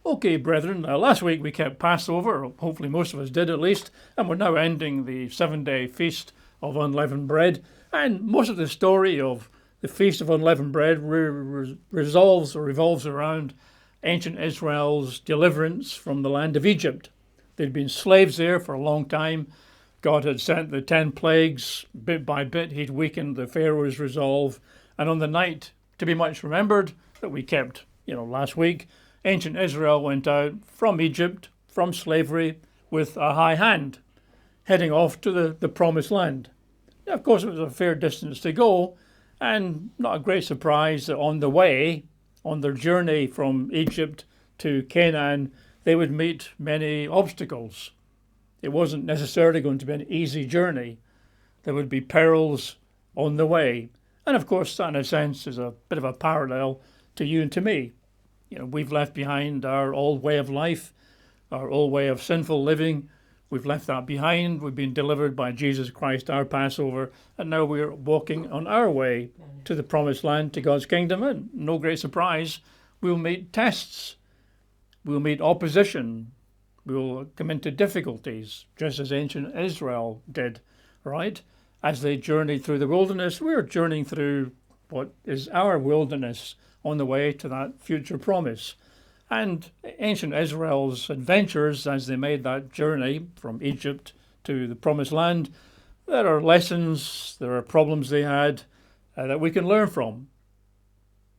Okay, brethren, last week we kept Passover, or hopefully most of us did at least, and we're now ending the 7-day feast of unleavened bread. And most of the story of the Feast of Unleavened Bread revolves around ancient Israel's deliverance from the land of Egypt. They'd been slaves there for a long time. God had sent the 10 plagues. Bit by bit, he'd weakened the Pharaoh's resolve. And on the night, to be much remembered, that we kept, last week, ancient Israel went out from Egypt, from slavery, with a high hand, heading off to the promised land. Now, of course, it was a fair distance to go, and not a great surprise that on the way, on their journey from Egypt to Canaan, they would meet many obstacles. It wasn't necessarily going to be an easy journey. There would be perils on the way. And of course, that in a sense is a bit of a parallel to you and to me. We've left behind our old way of life, our old way of sinful living. We've left that behind. We've been delivered by Jesus Christ, our Passover, and now we're walking on our way to the promised land, to God's kingdom. And no great surprise, we'll meet tests. We'll meet opposition. We'll come into difficulties, just as ancient Israel did, right? As they journeyed through the wilderness, we're journeying through what is our wilderness on the way to that future promise. And ancient Israel's adventures as they made that journey from Egypt to the promised land, there are lessons, there are problems they had that we can learn from.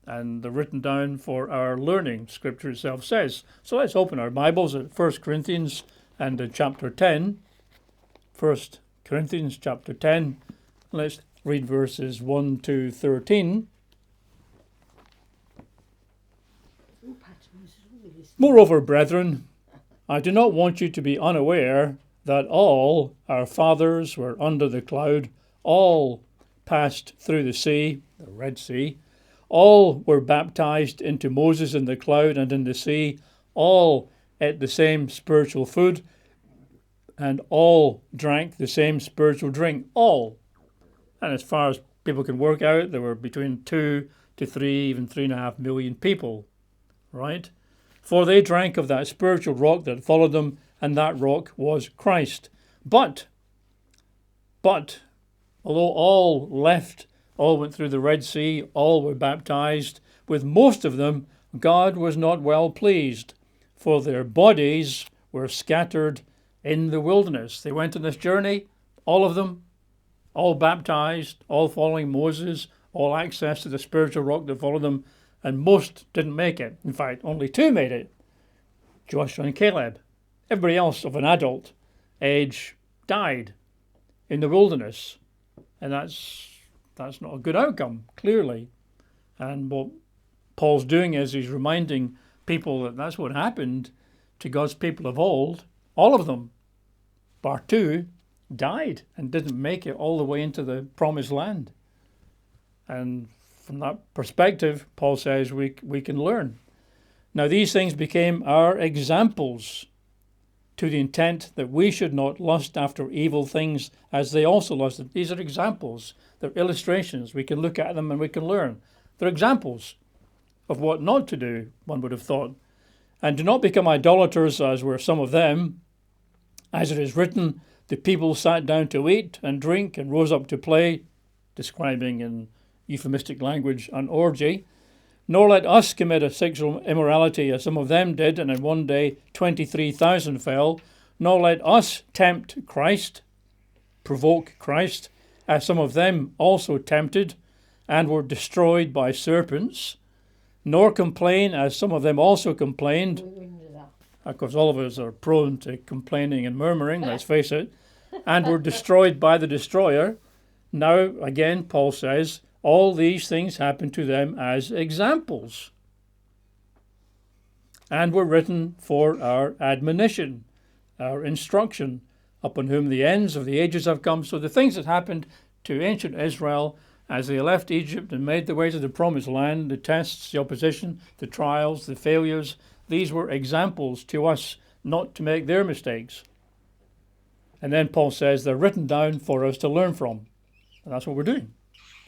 And they're written down for our learning, Scripture itself says. So let's open our Bibles at 1 Corinthians and chapter 10. 1 Corinthians chapter 10. Let's read verses 1 to 13. Moreover, brethren, I do not want you to be unaware that all our fathers were under the cloud, all passed through the sea, the Red Sea, all were baptized into Moses in the cloud and in the sea, all ate the same spiritual food, and all drank the same spiritual drink, all. And as far as people can work out, there were between 2 to 3, even 3.5 million people, right? For they drank of that spiritual rock that followed them, and that rock was Christ. But, although all went through the Red Sea, all were baptized, with most of them God was not well pleased, for their bodies were scattered in the wilderness. They went on this journey, all of them, all baptized, all following Moses, all access to the spiritual rock that followed them, and most didn't make it. In fact, only 2 made it, Joshua and Caleb. Everybody else of an adult age died in the wilderness. And that's not a good outcome, clearly. And what Paul's doing is he's reminding people that that's what happened to God's people of old. All of them, bar 2, died and didn't make it all the way into the promised land. And from that perspective, Paul says we can learn. Now these things became our examples, to the intent that we should not lust after evil things as they also lusted. These are examples. They're illustrations. We can look at them and we can learn. They're examples of what not to do, one would have thought. And do not become idolaters as were some of them. As it is written, the people sat down to eat and drink and rose up to play, describing in euphemistic language an orgy. Nor let us commit a sexual immorality as some of them did, and in one day 23,000 fell. Nor let us tempt Christ, provoke Christ, as some of them also tempted, and were destroyed by serpents. Nor complain as some of them also complained. Of course, all of us are prone to complaining and murmuring, let's face it, and were destroyed by the destroyer. Now, again, Paul says, all these things happened to them as examples and were written for our admonition, our instruction, upon whom the ends of the ages have come. So the things that happened to ancient Israel as they left Egypt and made their way to the promised land, the tests, the opposition, the trials, the failures, these were examples to us not to make their mistakes. And then Paul says they're written down for us to learn from. And that's what we're doing.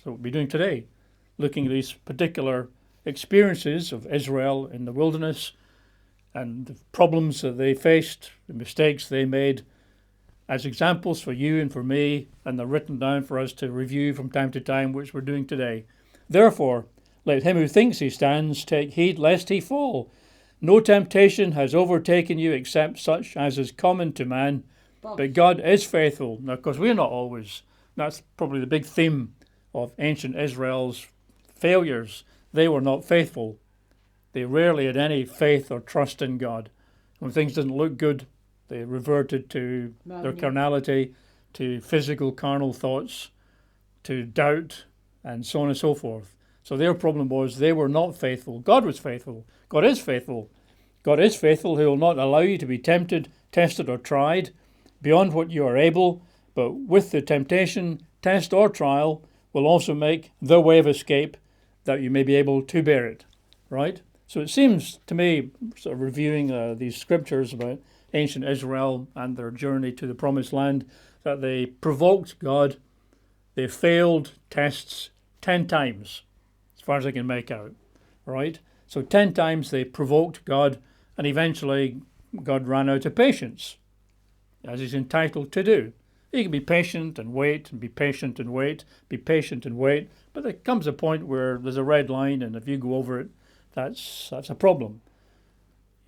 So what we'll be doing today, looking at these particular experiences of Israel in the wilderness and the problems that they faced, the mistakes they made, as examples for you and for me, and they're written down for us to review from time to time, which we're doing today. Therefore, let him who thinks he stands take heed lest he fall. No temptation has overtaken you except such as is common to man, but God is faithful. Now, of course, we're not always. That's probably the big theme of ancient Israel's failures. They were not faithful. They rarely had any faith or trust in God. When things didn't look good, they reverted to their carnality, to physical carnal thoughts, to doubt, and so on and so forth. So their problem was they were not faithful. God was faithful. God is faithful. God is faithful. He will not allow you to be tempted, tested, or tried beyond what you are able, but with the temptation, test, or trial will also make the way of escape that you may be able to bear it. Right? So it seems to me, sort of reviewing these scriptures about ancient Israel and their journey to the promised land, that they provoked God. They failed tests 10 times, as far as I can make out. Right? So 10 times they provoked God, and eventually God ran out of patience, as he's entitled to do. He can be patient and wait, and be patient and wait, be patient and wait, but there comes a point where there's a red line, and if you go over it, that's a problem.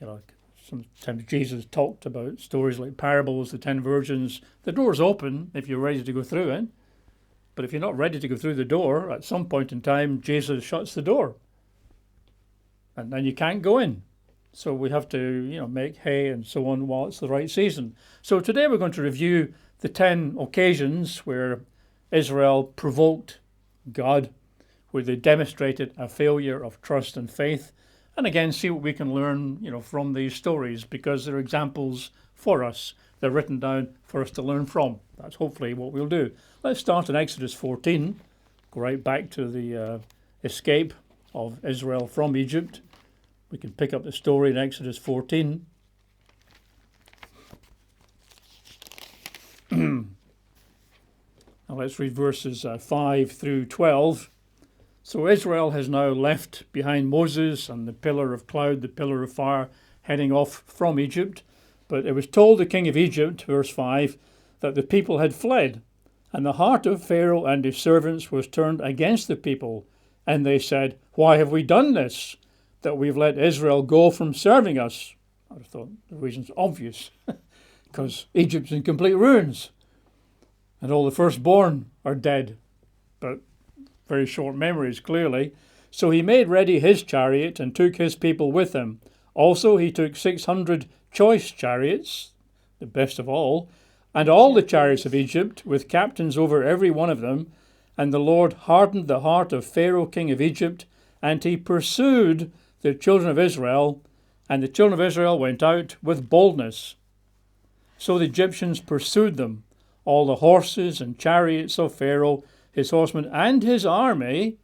You know, sometimes Jesus talked about stories like parables, the 10 virgins. The door's open if you're ready to go through it, but if you're not ready to go through the door, at some point in time, Jesus shuts the door, and then you can't go in. So we have to, make hay and so on while it's the right season. So today we're going to review the 10 occasions where Israel provoked God, where they demonstrated a failure of trust and faith, and again see what we can learn, from these stories, because they're examples for us. They're written down for us to learn from. That's hopefully what we'll do. Let's start in Exodus 14, go right back to the escape of Israel from Egypt. We can pick up the story in Exodus 14. Now let's read verses 5 through 12. So Israel has now left behind Moses and the pillar of cloud, the pillar of fire, heading off from Egypt. But it was told the king of Egypt, verse 5, that the people had fled, and the heart of Pharaoh and his servants was turned against the people. And they said, "Why have we done this, that we've let Israel go from serving us?" I thought the reason's obvious, because Egypt's in complete ruins, and all the firstborn are dead, but very short memories, clearly. So he made ready his chariot and took his people with him. Also he took 600 choice chariots, the best of all, and all the chariots of Egypt, with captains over every one of them. And the Lord hardened the heart of Pharaoh, king of Egypt, and he pursued the children of Israel, and the children of Israel went out with boldness. So the Egyptians pursued them, all the horses and chariots of Pharaoh, his horsemen, and his army,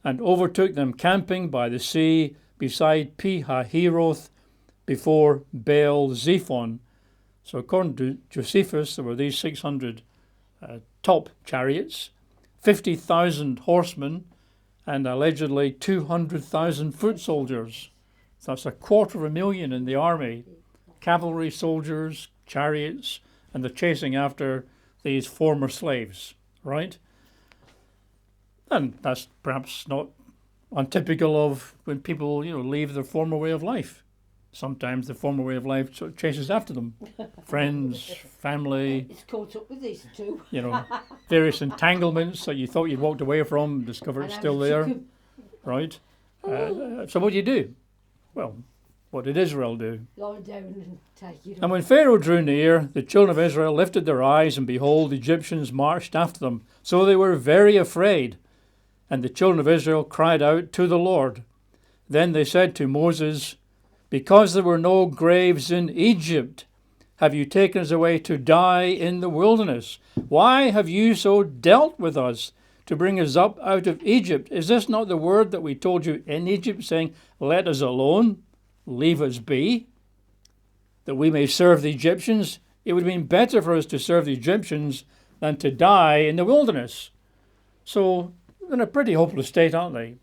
and overtook them camping by the sea beside Pi-hahiroth before Baal-zephon. So according to Josephus, there were these 600 top chariots, 50,000 horsemen, and allegedly 200,000 foot soldiers. So that's 250,000 in the army. Cavalry soldiers, chariots, and they're chasing after these former slaves, right? And that's perhaps not untypical of when people, leave their former way of life. Sometimes the former way of life sort of chases after them. Friends, family. It's caught up with these two. Various entanglements that you thought you'd walked away from, discover it's still there. Right? So what do you do? Well, what did Israel do? Lie down and take it. And when Pharaoh drew near, the children of Israel lifted their eyes, and behold, the Egyptians marched after them. So they were very afraid. And the children of Israel cried out to the Lord. Then they said to Moses, "Because there were no graves in Egypt, have you taken us away to die in the wilderness? Why have you so dealt with us to bring us up out of Egypt? Is this not the word that we told you in Egypt, saying, 'Let us alone, leave us be, that we may serve the Egyptians'? It would have been better for us to serve the Egyptians than to die in the wilderness." So they're in a pretty hopeless state, aren't they?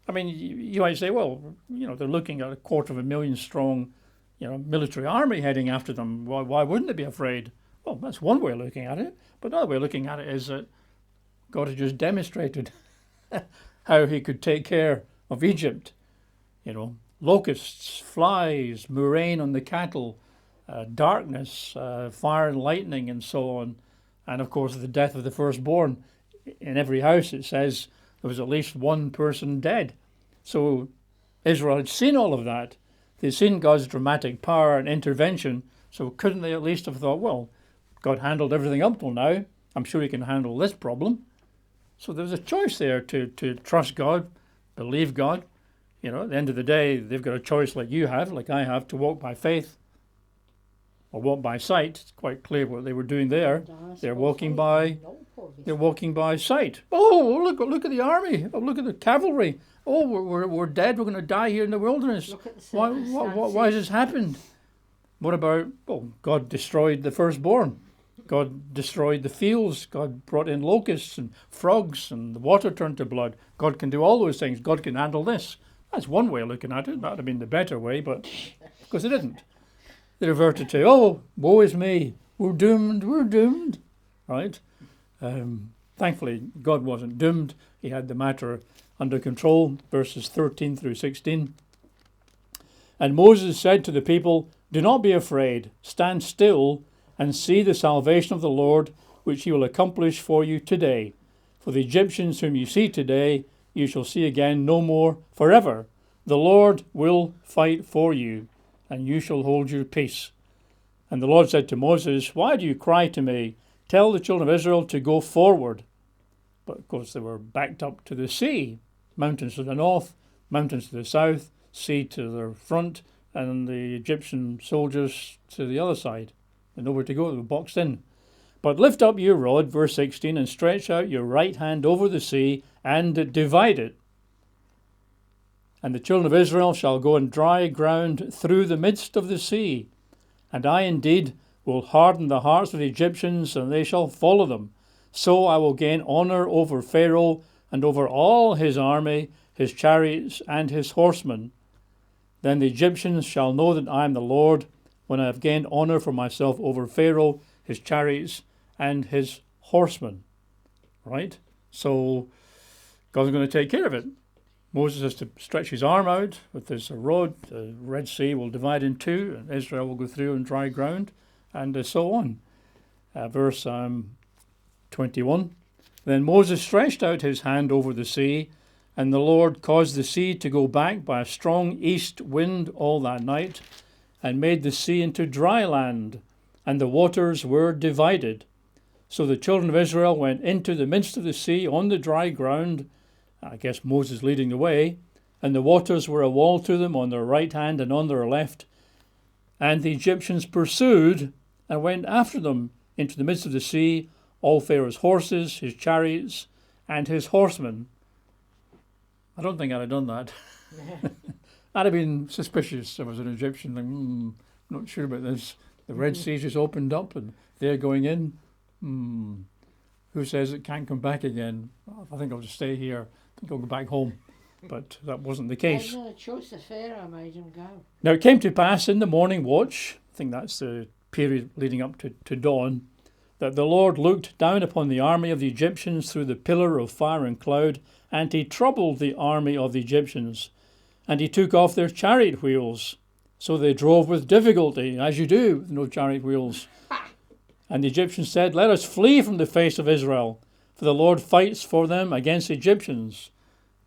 I mean, you might say, well, they're looking at a 250,000 strong, military army heading after them. Why wouldn't they be afraid? Well, that's one way of looking at it. But another way of looking at it is that God had just demonstrated how he could take care of Egypt. Locusts, flies, murrain on the cattle, darkness, fire and lightning, and so on. And of course, the death of the firstborn. In every house, it says there was at least one person dead. So Israel had seen all of that. They'd seen God's dramatic power and intervention. So couldn't they at least have thought, well, God handled everything up till now. I'm sure he can handle this problem. So there was a choice there to trust God, believe God. At the end of the day, they've got a choice like you have, like I have, to walk by faith or walk by sight. It's quite clear what they were doing there. They're walking by sight. Oh, look at the army. Oh, look at the cavalry. Oh, we're dead. We're going to die here in the wilderness. Why has this happened? What about, God destroyed the firstborn. God destroyed the fields. God brought in locusts and frogs and the water turned to blood. God can do all those things. God can handle this. That's one way of looking at it. That would have been the better way, but of course they didn't. They reverted to, woe is me. We're doomed. Right? Thankfully, God wasn't doomed. He had the matter under control. Verses 13 through 16. And Moses said to the people, do not be afraid. Stand still and see the salvation of the Lord, which he will accomplish for you today. For the Egyptians whom you see today, you shall see again no more forever. The Lord will fight for you, and you shall hold your peace. And the Lord said to Moses, why do you cry to me? Tell the children of Israel to go forward. But of course they were backed up to the sea. Mountains to the north, mountains to the south, sea to their front, and the Egyptian soldiers to the other side. And nowhere to go, they were boxed in. But lift up your rod, verse 16, and stretch out your right hand over the sea and divide it. And the children of Israel shall go on dry ground through the midst of the sea. And I indeed will harden the hearts of the Egyptians, and they shall follow them. So I will gain honour over Pharaoh and over all his army, his chariots and his horsemen. Then the Egyptians shall know that I am the Lord, when I have gained honour for myself over Pharaoh, his chariots and his horsemen. Right? So God's going to take care of it. Moses has to stretch his arm out with this rod. The Red Sea will divide in two, and Israel will go through on dry ground, and so on. Verse 21. Then Moses stretched out his hand over the sea, and the Lord caused the sea to go back by a strong east wind all that night, and made the sea into dry land, and the waters were divided. So the children of Israel went into the midst of the sea on the dry ground, I guess Moses leading the way, and the waters were a wall to them on their right hand and on their left. And the Egyptians pursued and went after them into the midst of the sea, all Pharaoh's horses, his chariots, and his horsemen. I don't think I'd have done that. I'd have been suspicious if I was an Egyptian. Like, not sure about this. The Red Sea just opened up and they're going in. Who says it can't come back again? I think I'll just stay here. I think I'll go back home. But that wasn't the case. No choice, the Pharaoh made him go. Now it came to pass in the morning watch, I think that's the period leading up to dawn, that the Lord looked down upon the army of the Egyptians through the pillar of fire and cloud, and he troubled the army of the Egyptians. And he took off their chariot wheels. So they drove with difficulty, as you do with no chariot wheels. And the Egyptians said, let us flee from the face of Israel, for the Lord fights for them against the Egyptians.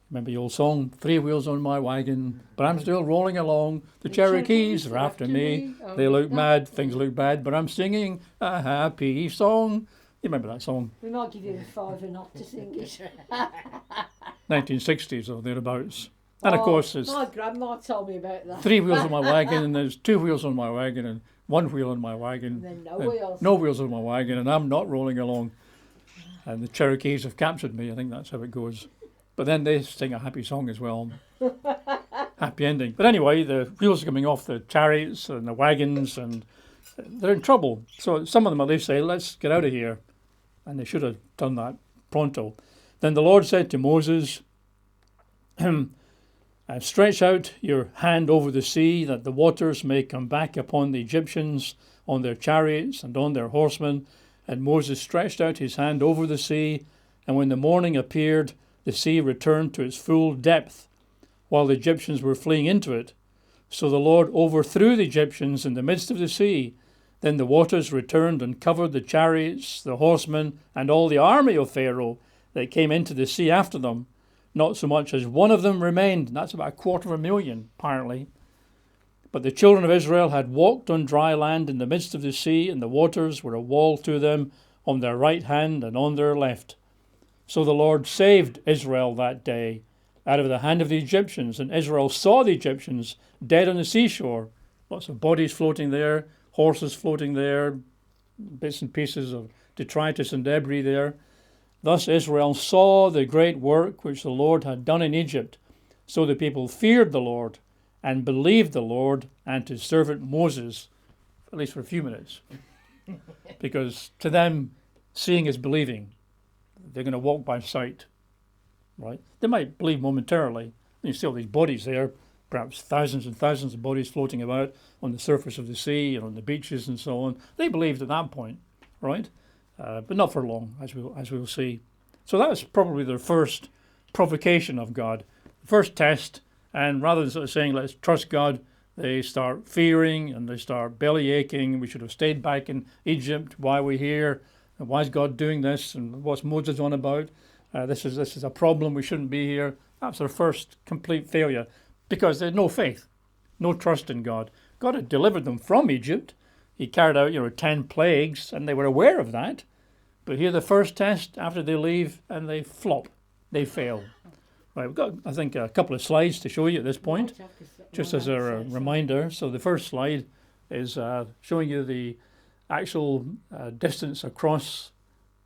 Remember the old song, 3 wheels on my wagon, but I'm still rolling along. The Cherokees are after me. They look mad, things look bad, but I'm singing a happy song. You remember that song? We might give you a fiver not to sing it. 1960s or thereabouts. And of course, there's my grandma told me about that. 3 wheels on my wagon, and there's 2 wheels on my wagon, and 1 wheel on my wagon. And then no wheels. No wheels on my wagon, and I'm not rolling along. And the Cherokees have captured me. I think that's how it goes. But then they sing a happy song as well. Happy ending. But anyway, the wheels are coming off the chariots and the wagons, and they're in trouble. So some of them at least say, let's get out of here. And they should have done that pronto. Then the Lord said to Moses, Stretch out your hand over the sea, that the waters may come back upon the Egyptians, on their chariots and on their horsemen. And Moses stretched out his hand over the sea, and when the morning appeared, the sea returned to its full depth, while the Egyptians were fleeing into it. So the Lord overthrew the Egyptians in the midst of the sea. Then the waters returned and covered the chariots, the horsemen, and all the army of Pharaoh that came into the sea after them. Not so much as one of them remained. That's about 250,000, apparently. But the children of Israel had walked on dry land in the midst of the sea, and the waters were a wall to them on their right hand and on their left. So the Lord saved Israel that day out of the hand of the Egyptians, and Israel saw the Egyptians dead on the seashore. Lots of bodies floating there, horses floating there, bits and pieces of detritus and debris there. Thus Israel saw the great work which the Lord had done in Egypt. So the people feared the Lord and believed the Lord and his servant Moses, at least for a few minutes. Because to them, seeing is believing. They're going to walk by sight, right? They might believe momentarily. You see all these bodies there, perhaps thousands and thousands of bodies floating about on the surface of the sea and on the beaches and so on. They believed at that point, right? But not for long, as we'll see. So that was probably their first provocation of God, first test. And rather than sort of saying, let's trust God, they start fearing and they start belly aching. We should have stayed back in Egypt. Why are we here? And why is God doing this? And what's Moses on about? This is a problem. We shouldn't be here. That's their first complete failure because they had no faith, no trust in God. God had delivered them from Egypt. He carried out, 10 plagues, and they were aware of that. But here the first test, after they leave, and they flop. They fail. Right, we've got, I think, a couple of slides to show you at this point, just as a reminder. So the first slide is showing you the actual distance across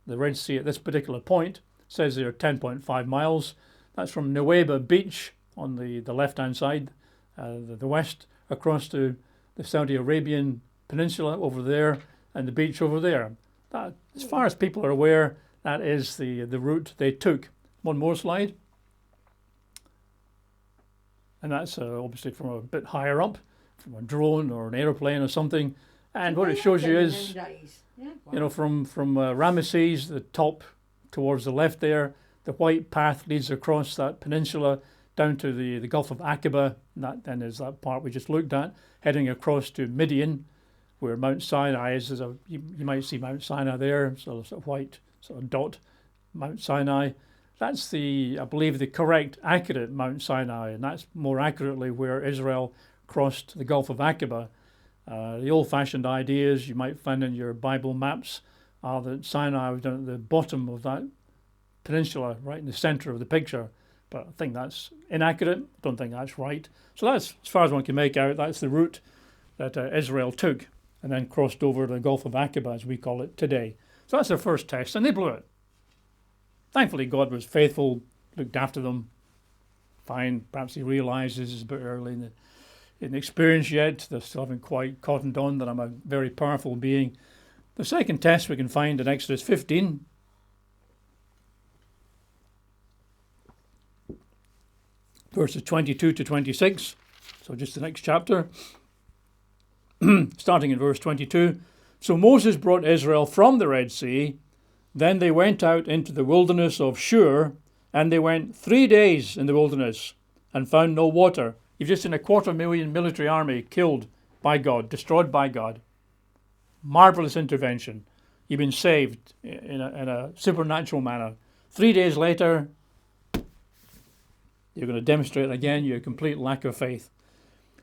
the Red Sea at this particular point. It says there 10.5 miles. That's from Nuweiba Beach on the left-hand side, the west, across to the Saudi Arabian Peninsula over there, and the beach over there. That, as far as people are aware, that is the route they took. One more slide. And that's obviously from a bit higher up, from a drone or an aeroplane or something. And what it shows you is, from Ramesses, the top towards the left there, the white path leads across that peninsula down to the Gulf of Aqaba. And that then is that part we just looked at, heading across to Midian, where Mount Sinai is. You might see Mount Sinai there, sort of white sort of dot, Mount Sinai. That's I believe, the correct, accurate Mount Sinai, and that's more accurately where Israel crossed the Gulf of Aqaba. The old-fashioned ideas you might find in your Bible maps are that Sinai was down at the bottom of that peninsula, right in the center of the picture. But I think that's inaccurate. I don't think that's right. So that's, as far as one can make out, that's the route that Israel took and then crossed over the Gulf of Aqaba, as we call it today. So that's their first test, and they blew it. Thankfully, God was faithful, looked after them. Fine, perhaps he realizes it's a bit early in the experience yet. They still haven't quite cottoned on that I'm a very powerful being. The second test we can find in Exodus 15. Verses 22 to 26. So just the next chapter. Starting in verse 22. So Moses brought Israel from the Red Sea. Then they went out into the wilderness of Shur, and they went 3 days in the wilderness and found no water. You've just seen 250,000 military army killed by God, destroyed by God. Marvelous intervention. You've been saved in a supernatural manner. 3 days later, you're going to demonstrate again your complete lack of faith.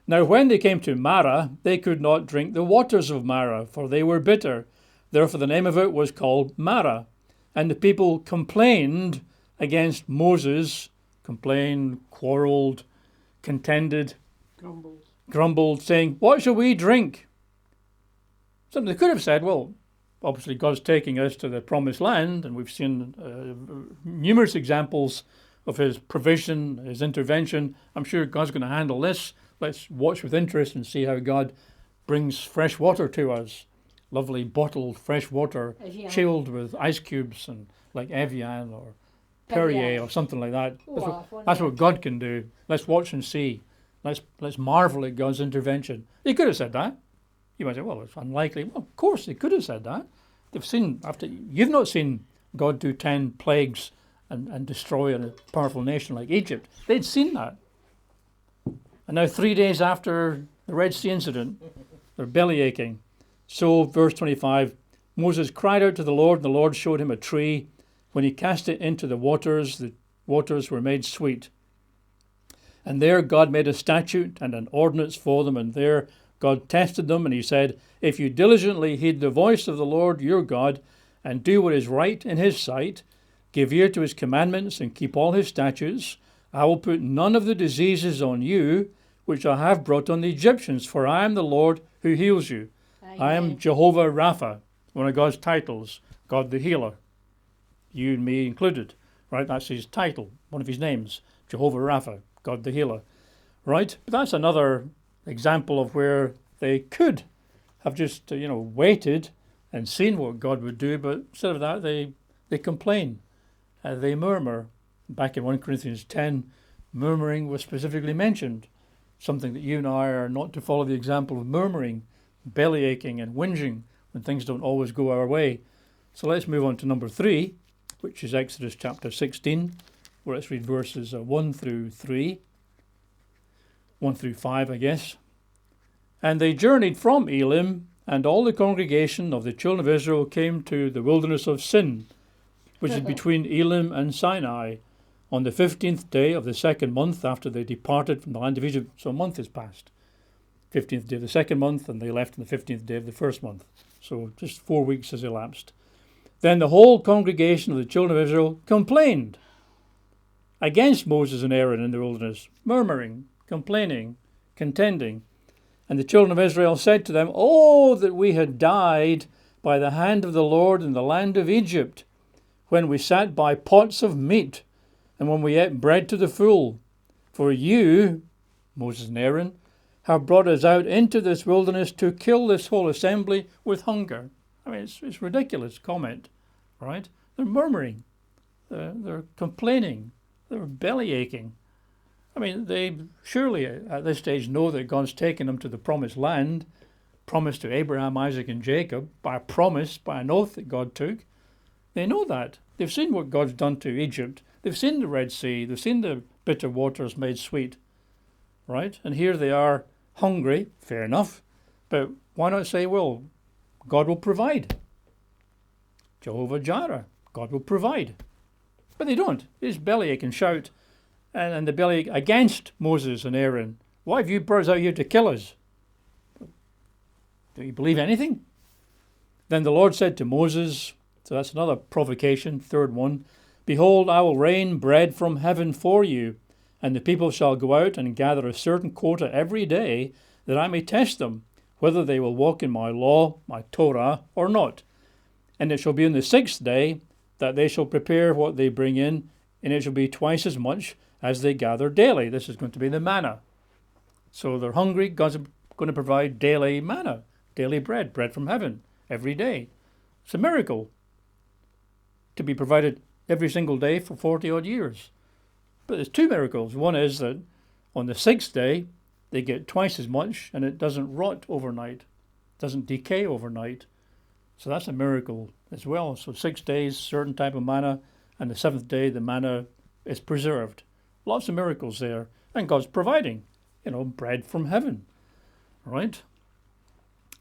Now when they came to Marah, they could not drink the waters of Marah, for they were bitter. Therefore the name of it was called Marah. And the people complained against Moses, quarreled, contended, grumbled, saying, what shall we drink? So they could have said, well, obviously God's taking us to the promised land, and we've seen numerous examples of his provision, his intervention. I'm sure God's going to handle this. Let's watch with interest and see how God brings fresh water to us. Lovely bottled fresh water, chilled with ice cubes, and like Evian or Perrier or something like that. Oh, That's what God can do. Let's watch and see. Let's marvel at God's intervention. He could have said that. You might say, well, it's unlikely. Well, of course, he could have said that. You've not seen God do 10 plagues and destroy a powerful nation like Egypt. They'd seen that. And now 3 days after the Red Sea incident, they're belly aching. So, verse 25, Moses cried out to the Lord, and the Lord showed him a tree. When he cast it into the waters were made sweet. And there God made a statute and an ordinance for them, and there God tested them, and he said, if you diligently heed the voice of the Lord your God, and do what is right in his sight, give ear to his commandments, and keep all his statutes, I will put none of the diseases on you, which I have brought on the Egyptians, for I am the Lord who heals you. Amen. I am Jehovah Rapha, one of God's titles, God the healer. You and me included, right? That's his title, one of his names, Jehovah Rapha, God the healer, right? But that's another example of where they could have just, waited and seen what God would do, but instead of that, they complain, they murmur. Back in 1 Corinthians 10, murmuring was specifically mentioned, something that you and I are not to follow the example of murmuring, belly aching and whinging when things don't always go our way. So let's move on to number 3, which is Exodus chapter 16, where let's read verses 1 through 5, I guess. And they journeyed from Elim, and all the congregation of the children of Israel came to the wilderness of Sin, which is between Elim and Sinai, on the 15th day of the second month after they departed from the land of Egypt. So a month has passed. 15th day of the second month, and they left on the 15th day of the first month. So just 4 weeks has elapsed. Then the whole congregation of the children of Israel complained against Moses and Aaron in the wilderness, murmuring, complaining, contending. And the children of Israel said to them, oh, that we had died by the hand of the Lord in the land of Egypt, when we sat by pots of meat, and when we ate bread to the full. For you, Moses and Aaron, have brought us out into this wilderness to kill this whole assembly with hunger. I mean, it's ridiculous comment, right? They're murmuring, they're complaining, they're belly aching. I mean, they surely at this stage know that God's taken them to the promised land, promised to Abraham, Isaac, and Jacob, by a promise, by an oath that God took. They know that. They've seen what God's done to Egypt. They've seen the Red Sea. They've seen the bitter waters made sweet, right? And here they are hungry, fair enough, but why not say, well, God will provide. Jehovah Jireh, God will provide. But they don't. They just bellyache and shout, and the bellyache against Moses and Aaron. Why have you brought us out here to kill us? Do you believe anything? Then the Lord said to Moses, so that's another provocation, third one, behold, I will rain bread from heaven for you, and the people shall go out and gather a certain quota every day, that I may test them, whether they will walk in my law, my Torah, or not. And it shall be on the 6th day that they shall prepare what they bring in, and it shall be twice as much as they gather daily. This is going to be the manna. So they're hungry, God's going to provide daily manna, daily bread from heaven, every day. It's a miracle to be provided every single day for 40 odd years. But there's two miracles. One is that on the 6th day, they get twice as much, and it doesn't rot overnight, doesn't decay overnight. So that's a miracle as well. So 6 days, certain type of manna, and the 7th day, the manna is preserved. Lots of miracles there. And God's providing, bread from heaven. Right?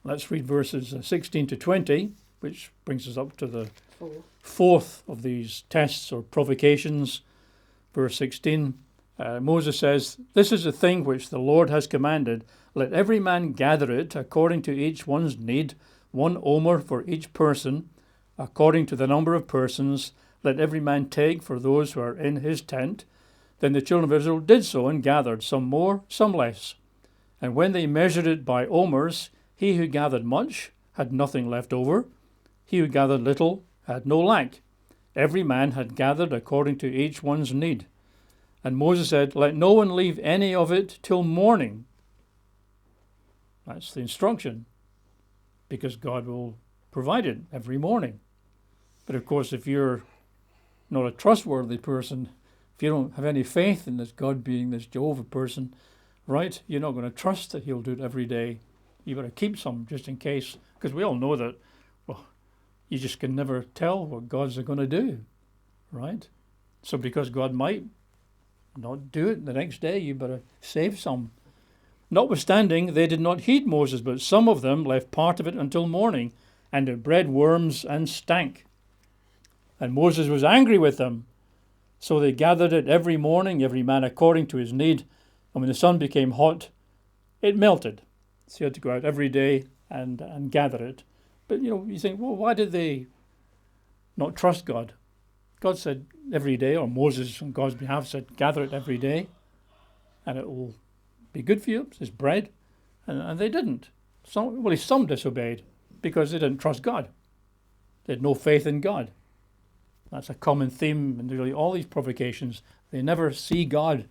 Let's read verses 16 to 20, which brings us up to the fourth of these tests or provocations. Verse 16, Moses says, this is the thing which the Lord has commanded. Let every man gather it according to each one's need, 1 omer for each person, according to the number of persons. Let every man take for those who are in his tent. Then the children of Israel did so and gathered, some more, some less. And when they measured it by omers, he who gathered much had nothing left over. He who gathered little had no lack. Every man had gathered according to each one's need. And Moses said, let no one leave any of it till morning. That's the instruction, because God will provide it every morning. But of course, if you're not a trustworthy person, if you don't have any faith in this God being, this Jehovah person, right, you're not going to trust that he'll do it every day. You better keep some just in case, because we all know that, well, you just can never tell what God's going to do, right? So because God might not do it the next day, you better save some. Notwithstanding, they did not heed Moses, but some of them left part of it until morning, and it bred worms and stank. And Moses was angry with them. So they gathered it every morning, every man according to his need. And when the sun became hot, it melted. So you had to go out every day and gather it. But, you think, well, why did they not trust God? God said every day, or Moses on God's behalf said, gather it every day, and it will be good for you. It's bread. And they didn't. Some disobeyed because they didn't trust God. They had no faith in God. That's a common theme in really all these provocations. They never see God.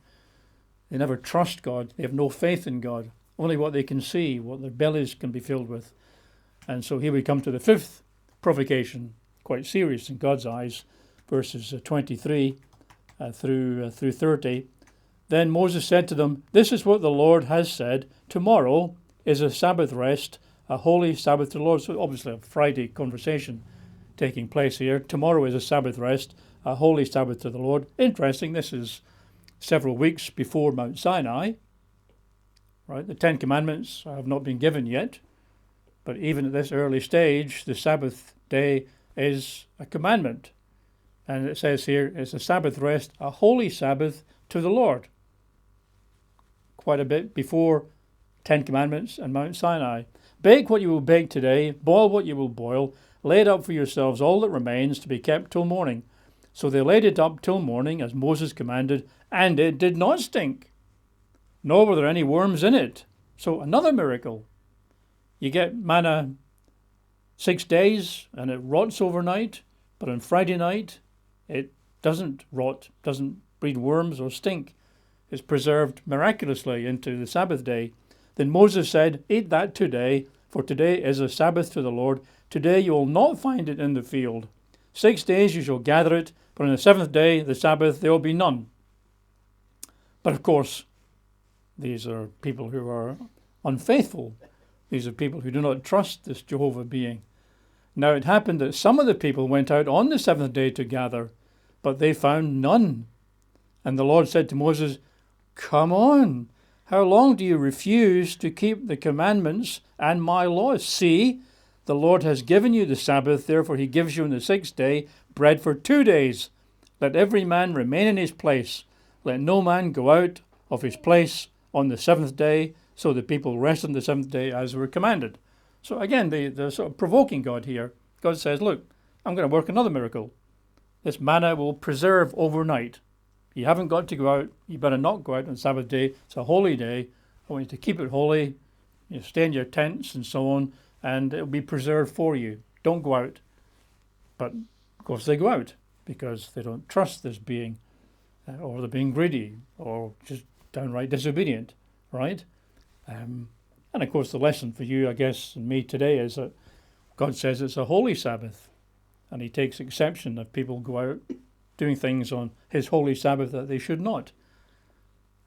They never trust God. They have no faith in God. Only what they can see, what their bellies can be filled with. And so here we come to the fifth provocation, quite serious in God's eyes, verses 23 through 30. Then Moses said to them, "This is what the Lord has said. Tomorrow is a Sabbath rest, a holy Sabbath to the Lord." So obviously a Friday conversation taking place here. Tomorrow is a Sabbath rest, a holy Sabbath to the Lord. Interesting, this is several weeks before Mount Sinai. Right, the Ten Commandments have not been given yet, but even at this early stage, the Sabbath day is a commandment. And it says here, it's a Sabbath rest, a holy Sabbath to the Lord. Quite a bit before Ten Commandments and Mount Sinai. Bake what you will bake today, boil what you will boil, lay it up for yourselves all that remains to be kept till morning. So they laid it up till morning, as Moses commanded, and it did not stink, nor were there any worms in it. So another miracle. You get manna 6 days, and it rots overnight, but on Friday night, it doesn't rot, doesn't breed worms or stink. It's preserved miraculously into the Sabbath day. Then Moses said, "Eat that today, for today is a Sabbath to the Lord. Today you will not find it in the field. 6 days you shall gather it, but on the seventh day, the Sabbath, there will be none." But of course, these are people who are unfaithful. These are people who do not trust this Jehovah being. Now it happened that some of the people went out on the seventh day to gather, but they found none. And the Lord said to Moses, "Come on, how long do you refuse to keep the commandments and my laws? See, the Lord has given you the Sabbath, therefore he gives you on the sixth day bread for 2 days. Let every man remain in his place. Let no man go out of his place on the seventh day." So the people rest on the seventh day as were commanded. So again, they're sort of provoking God here. God says, look, I'm going to work another miracle. This manna will preserve overnight. You haven't got to go out. You better not go out on Sabbath day. It's a holy day. I want you to keep it holy. You stay in your tents and so on, and it'll be preserved for you. Don't go out. But of course they go out because they don't trust this being, or they're being greedy, or just downright disobedient, right? And of course the lesson for you, I guess, and me today is that God says it's a holy Sabbath, and he takes exception if people go out doing things on his holy Sabbath that they should not.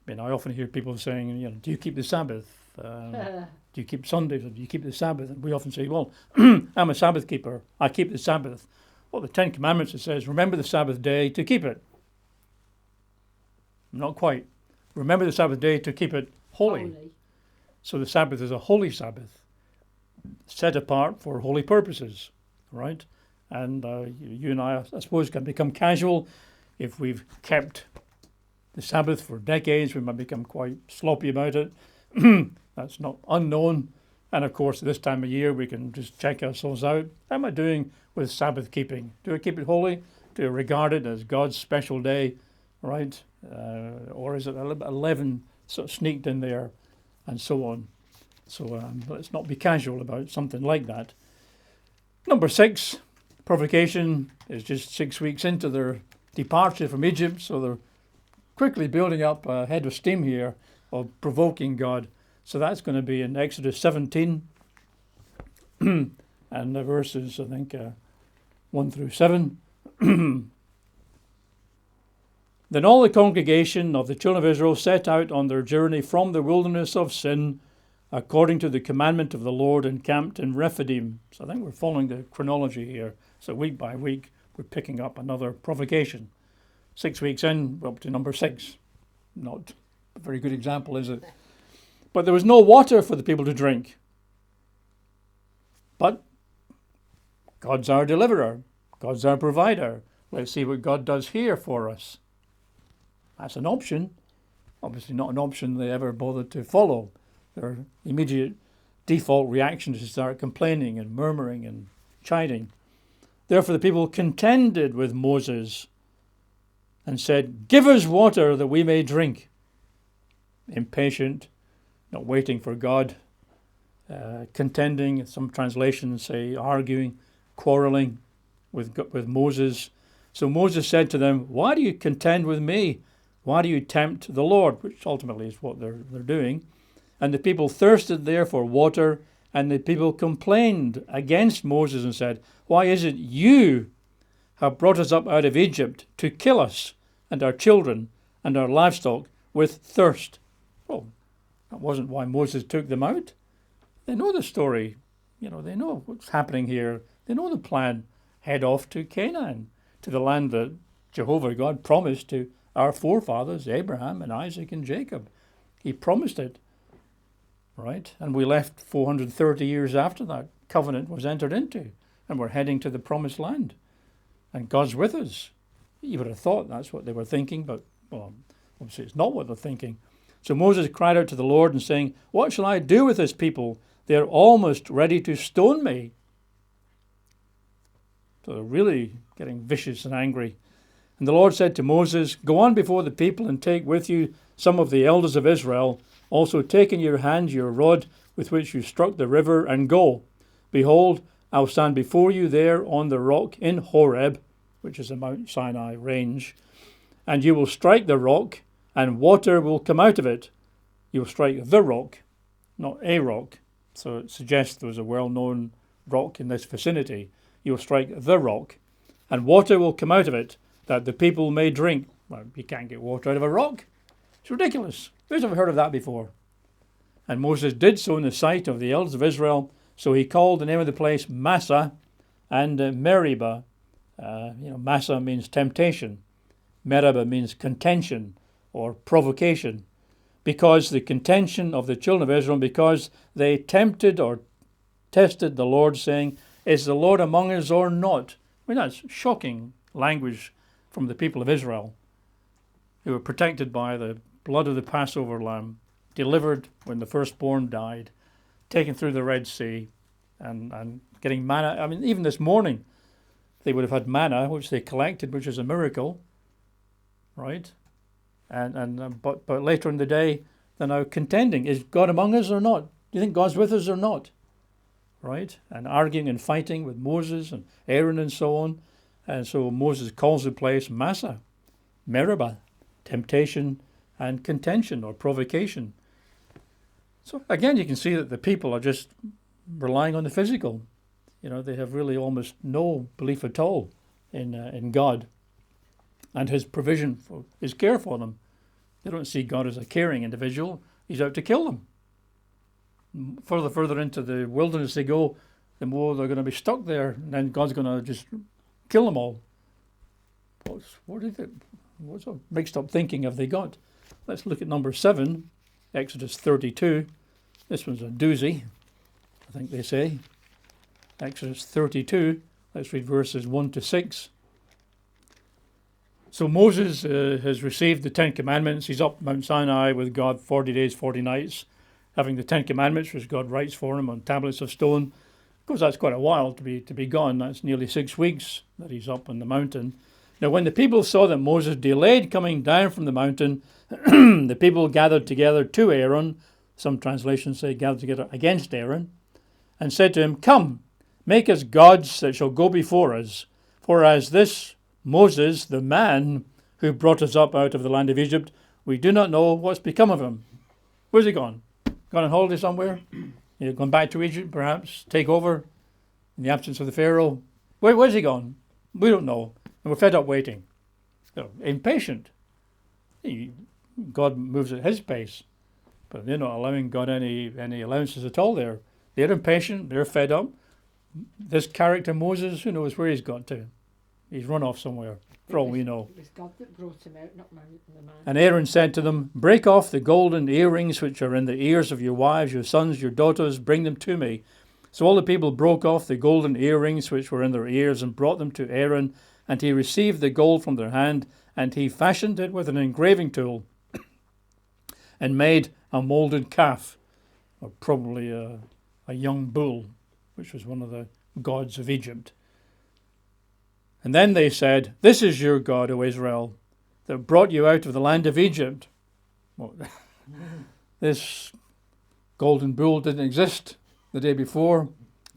I mean, I often hear people saying, do you keep the Sabbath? Do you keep Sundays, or do you keep the Sabbath? And we often say, well, I'm a Sabbath keeper. I keep the Sabbath. Well, the Ten Commandments, it says, remember the Sabbath day to keep it. Not quite. Remember the Sabbath day to keep it holy. So the Sabbath is a holy Sabbath, set apart for holy purposes, right? And you and I suppose, can become casual. If we've kept the Sabbath for decades, we might become quite sloppy about it. That's not unknown. And of course, this time of year, we can just check ourselves out. How am I doing with Sabbath keeping? Do I keep it holy? Do I regard it as God's special day, right? Or is it a little bit 11 sort of sneaked in there? And so on. So let's not be casual about something like that. Number 6, provocation is just 6 weeks into their departure from Egypt, so they're quickly building up a head of steam here of provoking God. So that's going to be in Exodus 17 and the verses, I think, 1 through 7. Then all the congregation of the children of Israel set out on their journey from the wilderness of Sin, according to the commandment of the Lord, and camped in Rephidim. So I think we're following the chronology here. So week by week, we're picking up another provocation. 6 weeks in, we're up to number 6. Not a very good example, is it? But there was no water for the people to drink. But God's our deliverer. God's our provider. Let's see what God does here for us. That's an option. Obviously not an option they ever bothered to follow. Their immediate default reaction is to start complaining and murmuring and chiding. Therefore the people contended with Moses and said, "Give us water that we may drink." Impatient, not waiting for God, contending, some translations say arguing, quarreling with Moses. So Moses said to them, "Why do you contend with me? Why do you tempt the Lord?" Which ultimately is what they're doing. And the people thirsted there for water, and the people complained against Moses and said, "Why is it you have brought us up out of Egypt to kill us and our children and our livestock with thirst?" Well, that wasn't why Moses took them out. They know the story. They know what's happening here. They know the plan. Head off to Canaan, to the land that Jehovah God promised to our forefathers, Abraham and Isaac and Jacob. He promised it, right? And we left 430 years after that covenant was entered into, and we're heading to the promised land. And God's with us. You would have thought that's what they were thinking, but well, obviously it's not what they're thinking. So Moses cried out to the Lord and saying, "What shall I do with this people? They are almost ready to stone me." So they're really getting vicious and angry. And the Lord said to Moses, "Go on before the people and take with you some of the elders of Israel. Also take in your hand your rod with which you struck the river, and go. Behold, I'll stand before you there on the rock in Horeb," which is the Mount Sinai range, "and you will strike the rock, and water will come out of it." You'll strike the rock, not a rock. So it suggests there was a well-known rock in this vicinity. You'll strike the rock, and water will come out of it, that the people may drink. Well, you can't get water out of a rock. It's ridiculous. Who's ever heard of that before? And Moses did so in the sight of the elders of Israel. So he called the name of the place Massah and Meribah. Massah means temptation. Meribah means contention or provocation. Because the contention of the children of Israel, because they tempted or tested the Lord, saying, "Is the Lord among us or not?" I mean, that's shocking language from the people of Israel, who were protected by the blood of the Passover lamb, delivered when the firstborn died, taken through the Red Sea, and getting manna. I mean, even this morning, they would have had manna, which they collected, which is a miracle, right? But later in the day, they're now contending. Is God among us or not? Do you think God's with us or not? Right? And arguing and fighting with Moses and Aaron and so on. And so Moses calls the place Massah, Meribah, temptation and contention or provocation. So again, you can see that the people are just relying on the physical. They have really almost no belief at all in God and his provision, for his care for them. They don't see God as a caring individual. He's out to kill them. Further into the wilderness they go, the more they're going to be stuck there, and then God's going to just kill them all. What sort of mixed up thinking have they got? Let's look at number 7, Exodus 32. This one's a doozy, I think they say. Exodus 32, let's read verses 1 to 6. So Moses has received the 10 Commandments. He's up Mount Sinai with God 40 days, 40 nights, having the 10 Commandments, which God writes for him on tablets of stone. Of course, that's quite a while to be gone. That's nearly 6 weeks that he's up on the mountain. Now, when the people saw that Moses delayed coming down from the mountain, the people gathered together to Aaron. Some translations say gathered together against Aaron, and said to him, "Come, make us gods that shall go before us. For as this Moses, the man who brought us up out of the land of Egypt, we do not know what's become of him." Where's he gone? Gone on holiday somewhere? Gone back to Egypt, perhaps, take over in the absence of the Pharaoh. Where's he gone? We don't know. And we're fed up waiting. Impatient. God moves at his pace, but they're not allowing God any allowances at all there. They're impatient, they're fed up. This character Moses, who knows where he's got to? He's run off somewhere, for all we know. It was God that brought him out, not the man. And Aaron said to them, break off the golden earrings which are in the ears of your wives, your sons, your daughters, bring them to me. So all the people broke off the golden earrings which were in their ears and brought them to Aaron, and he received the gold from their hand, and he fashioned it with an engraving tool and made a moulded calf, or probably a young bull, which was one of the gods of Egypt. And then they said, this is your God, O Israel, that brought you out of the land of Egypt. Well, this golden bull didn't exist the day before,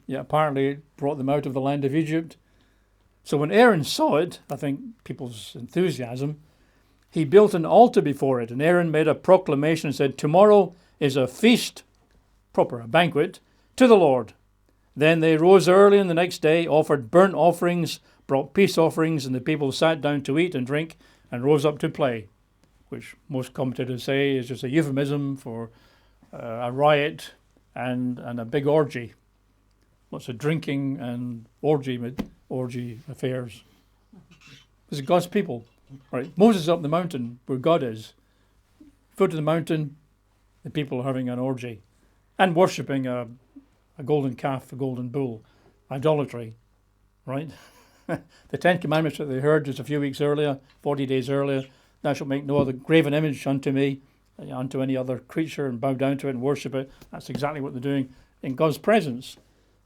yet apparently it brought them out of the land of Egypt. So when Aaron saw it, I think people's enthusiasm, he built an altar before it, and Aaron made a proclamation and said, tomorrow is a feast, proper, a banquet, to the Lord. Then they rose early on the next day, offered burnt offerings, brought peace offerings, and the people sat down to eat and drink and rose up to play, which most commentators say is just a euphemism for a riot and a big orgy. Lots of drinking and orgy affairs. This is God's people. Right? Moses is up the mountain where God is. Foot of the mountain, the people are having an orgy and worshipping a golden calf, a golden bull. Idolatry, right? The 10 Commandments that they heard just a few weeks earlier, 40 days earlier, thou shalt make no other graven image unto me, unto any other creature, and bow down to it and worship it. That's exactly what they're doing in God's presence.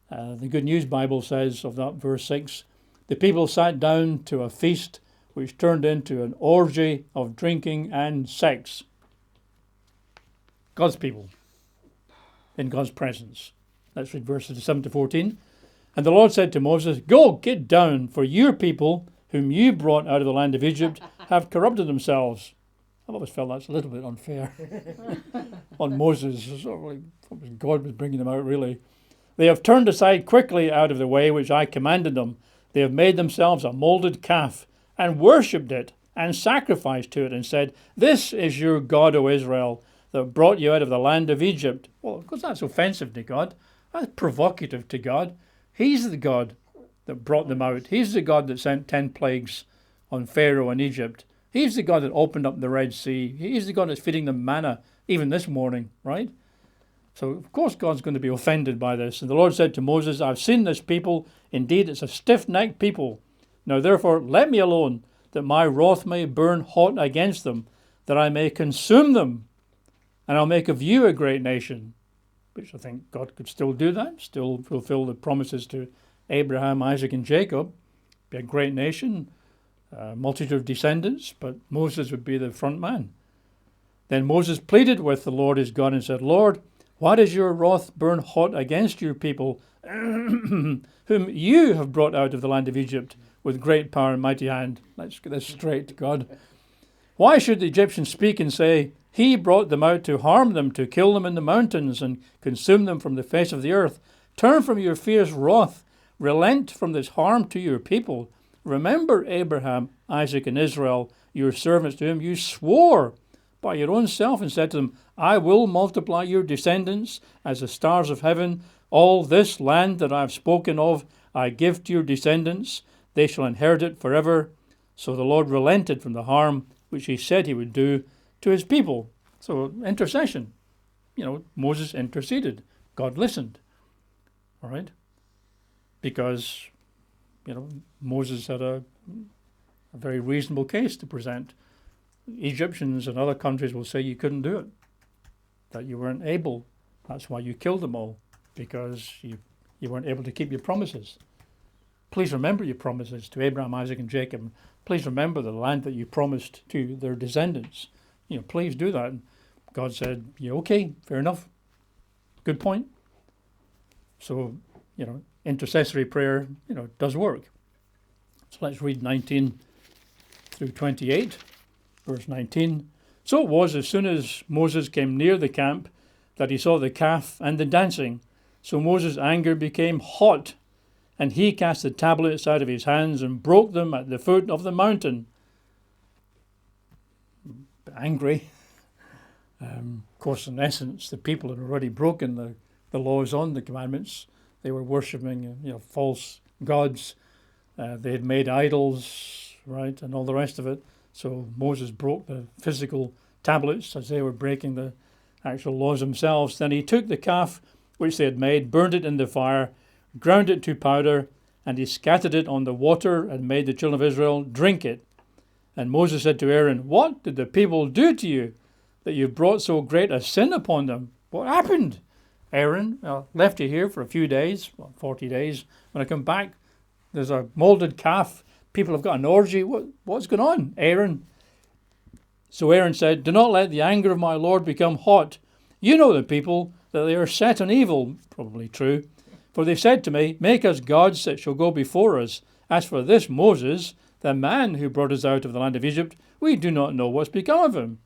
The Good News Bible says of that verse 6, the people sat down to a feast which turned into an orgy of drinking and sex. God's people in God's presence. Let's read verses 7 to 14. And the Lord said to Moses, go, get down, for your people, whom you brought out of the land of Egypt, have corrupted themselves. I've always felt that's a little bit unfair on Moses. Sort of like God was bringing them out, really. They have turned aside quickly out of the way which I commanded them. They have made themselves a moulded calf and worshipped it and sacrificed to it and said, this is your God, O Israel, that brought you out of the land of Egypt. Well, of course that's offensive to God. That's provocative to God. He's the God that brought them out. He's the God that sent 10 plagues on Pharaoh and Egypt. He's the God that opened up the Red Sea. He's the God that's feeding them manna, even this morning, right? So, of course, God's going to be offended by this. And the Lord said to Moses, I've seen this people. Indeed, it's a stiff-necked people. Now, therefore, let me alone, that my wrath may burn hot against them, that I may consume them, and I'll make of you a great nation. Which I think God could still do that, still fulfill the promises to Abraham, Isaac, and Jacob. Be a great nation, a multitude of descendants, but Moses would be the front man. Then Moses pleaded with the Lord his God and said, Lord, why does your wrath burn hot against your people, whom you have brought out of the land of Egypt with great power and mighty hand? Let's get this straight, God. Why should the Egyptians speak and say, he brought them out to harm them, to kill them in the mountains and consume them from the face of the earth? Turn from your fierce wrath. Relent from this harm to your people. Remember Abraham, Isaac, and Israel, your servants, to whom you swore by your own self and said to them, I will multiply your descendants as the stars of heaven. All this land that I have spoken of I give to your descendants. They shall inherit it forever. So the Lord relented from the harm which he said he would do to his people. So intercession. Moses interceded. God listened. All right? Because, Moses had a very reasonable case to present. Egyptians and other countries will say you couldn't do it, that you weren't able. That's why you killed them all, because you weren't able to keep your promises. Please remember your promises to Abraham, Isaac, and Jacob. Please remember the land that you promised to their descendants. Please do that. And God said, yeah, okay, fair enough. Good point. So, intercessory prayer, does work. So let's read 19 through 28. Verse 19. So it was as soon as Moses came near the camp that he saw the calf and the dancing. So Moses' anger became hot, and he cast the tablets out of his hands and broke them at the foot of the mountain. angry. Of course, in essence, the people had already broken the laws on the commandments. They were worshipping, false gods. They had made idols, right, and all the rest of it. So Moses broke the physical tablets as they were breaking the actual laws themselves. Then he took the calf which they had made, burned it in the fire, ground it to powder, and he scattered it on the water and made the children of Israel drink it. And Moses said to Aaron, "What did the people do to you, that you brought so great a sin upon them? What happened?" Aaron, left you here for a few days, 40 days. When I come back, there's a molded calf. People have got an orgy. What's going on, Aaron? So Aaron said, "Do not let the anger of my Lord become hot. You know the people, that they are set on evil," probably true. "For they said to me, 'Make us gods that shall go before us.' As for this Moses, the man who brought us out of the land of Egypt, we do not know what's become of him."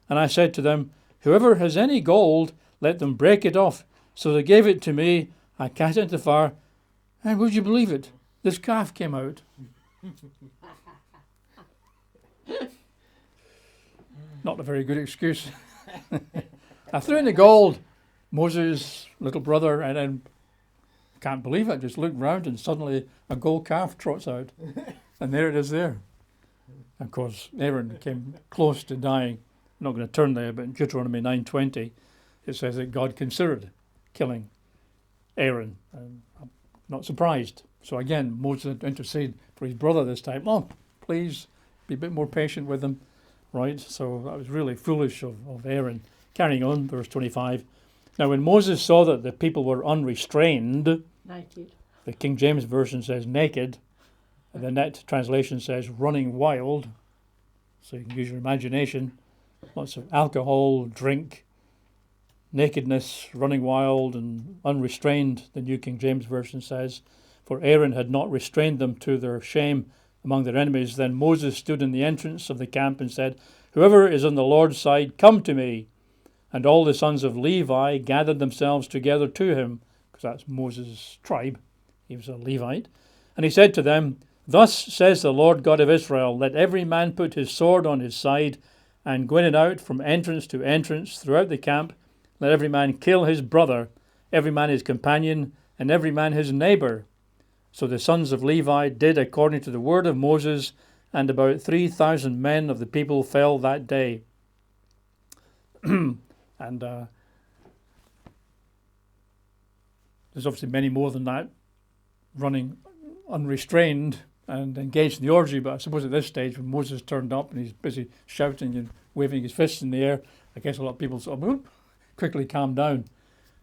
And I said to them, "Whoever has any gold, let them break it off." So they gave it to me. I cast it into the fire, and would you believe it? This calf came out. Not a very good excuse. I threw in the gold, Moses' little brother, and then can't believe it. Just looked round, and suddenly a gold calf trots out, and there it is there. Of course, Aaron came close to dying. I'm not going to turn there, but in Deuteronomy 9:20, it says that God considered killing Aaron. And I'm not surprised. So again, Moses interceded for his brother this time. "Oh, please be a bit more patient with him." Right? So that was really foolish of Aaron. Carrying on, verse 25. Now when Moses saw that the people were unrestrained, naked. The King James Version says naked, and the Net translation says running wild. So you can use your imagination. Lots of alcohol, drink, nakedness, running wild, and unrestrained, the New King James Version says. For Aaron had not restrained them to their shame among their enemies. Then Moses stood in the entrance of the camp and said, "Whoever is on the Lord's side, come to me." And all the sons of Levi gathered themselves together to him, because that's Moses' tribe. He was a Levite. And he said to them, "Thus says the Lord God of Israel, let every man put his sword on his side, and go in and out from entrance to entrance throughout the camp. Let every man kill his brother, every man his companion, and every man his neighbour." So the sons of Levi did according to the word of Moses, and about 3,000 men of the people fell that day. And there's obviously many more than that running unrestrained and engaged in the orgy, but I suppose at this stage when Moses turned up and he's busy shouting and waving his fists in the air, I guess a lot of people sort of quickly calmed down.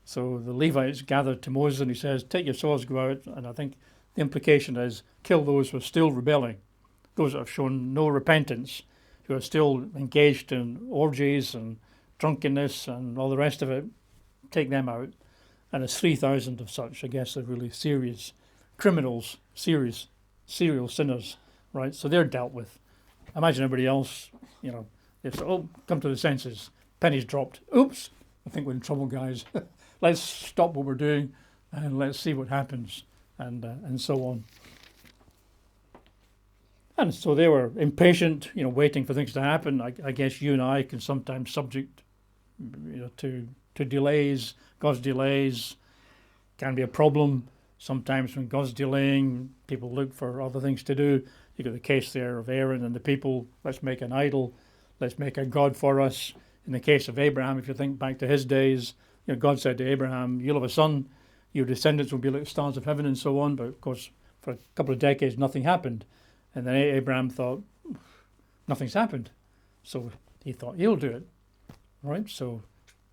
So the Levites gathered to Moses and he says, "Take your swords, go out," and I think the implication is kill those who are still rebelling, those that have shown no repentance, who are still engaged in orgies and drunkenness and all the rest of it. Take them out. And there's 3,000 of such. I guess they're really serious criminals, serious serial sinners, right? So they're dealt with. Imagine everybody else, they say, "Oh, come to the senses. Penny's dropped. Oops, I think we're in trouble, guys. Let's stop what we're doing and let's see what happens," and so on. And so they were impatient, waiting for things to happen. I guess you and I can sometimes subject, to delays. God's delays can be a problem. Sometimes when God's delaying, people look for other things to do. You got the case there of Aaron and the people. Let's make an idol. Let's make a god for us. In the case of Abraham, if you think back to his days, God said to Abraham, "You'll have a son. Your descendants will be like the stars of heaven," and so on. But of course, for a couple of decades, nothing happened. And then Abraham thought, nothing's happened. So he thought he'll do it. Right? So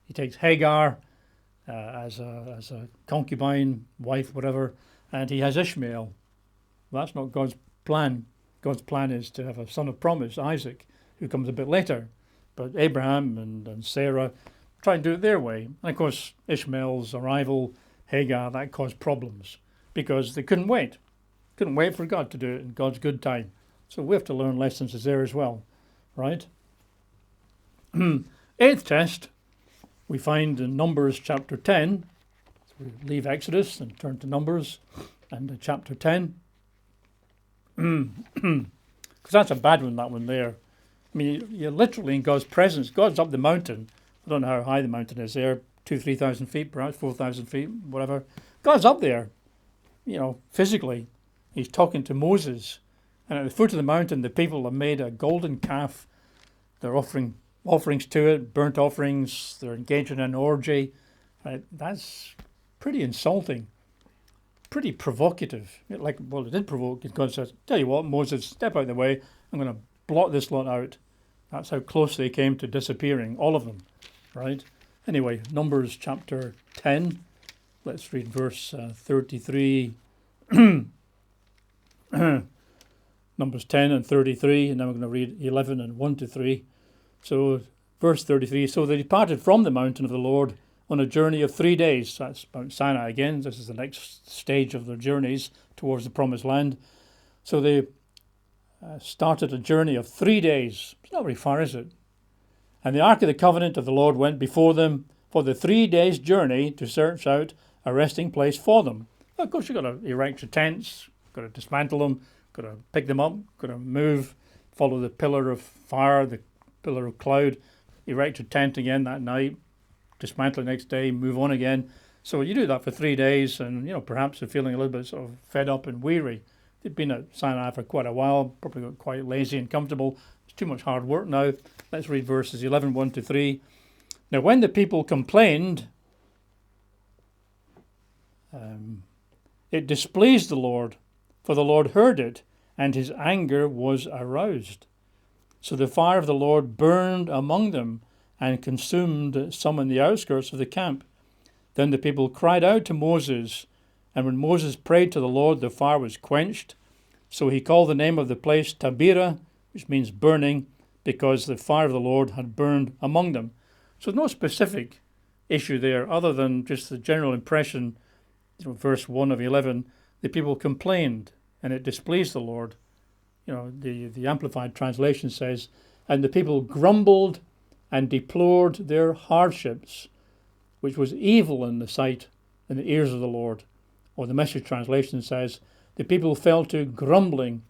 he takes Hagar as a concubine, wife, whatever, and he has Ishmael. That's not God's plan. God's plan is to have a son of promise, Isaac, who comes a bit later. But Abraham and Sarah try and do it their way. And of course, Ishmael's arrival, Hagar, that caused problems because they couldn't wait. Couldn't wait for God to do it in God's good time. So we have to learn lessons there as well, right? Eighth test we find in Numbers chapter 10. So we leave Exodus and turn to Numbers and chapter 10. Because that's a bad one, that one there. I mean, you're literally in God's presence. God's up the mountain. I don't know how high the mountain is there, 2,000-3,000 feet, perhaps 4,000 feet, whatever. God's up there, physically. He's talking to Moses. And at the foot of the mountain, the people have made a golden calf. They're offering offerings to it, burnt offerings. They're engaged in an orgy. Right? That's pretty insulting, pretty provocative. It did provoke. God says, tell you what, Moses, step out of the way. I'm going to blot this lot out. That's how close they came to disappearing, all of them. Right? Anyway, Numbers chapter 10. Let's read verse 33. Numbers 10 and 33, and then we're going to read 11 and 1 to 3. So, verse 33, so they departed from the mountain of the Lord on a journey of 3 days. That's Mount Sinai again. This is the next stage of their journeys towards the promised land. So they started a journey of 3 days. It's not very far, is it? And the Ark of the Covenant of the Lord went before them for the 3 days' journey to search out a resting place for them. Well, of course, you've got to erect your tents, got to dismantle them, got to pick them up, got to move, follow the pillar of fire, the pillar of cloud, erect your tent again that night, dismantle it next day, move on again. So you do that for 3 days, and perhaps they're feeling a little bit sort of fed up and weary. They've been at Sinai for quite a while, probably got quite lazy and comfortable. It's too much hard work now. Let's read verses 11, 1 to 3. Now when the people complained, it displeased the Lord, for the Lord heard it, and his anger was aroused. So the fire of the Lord burned among them and consumed some in the outskirts of the camp. Then the people cried out to Moses, and when Moses prayed to the Lord, the fire was quenched. So he called the name of the place Tabirah, which means burning, because the fire of the Lord had burned among them. So no specific issue there other than just the general impression. Verse 1 of 11, the people complained and it displeased the Lord. The Amplified Translation says, and the people grumbled and deplored their hardships, which was evil in the sight and the ears of the Lord. Or the Message Translation says, the people fell to grumbling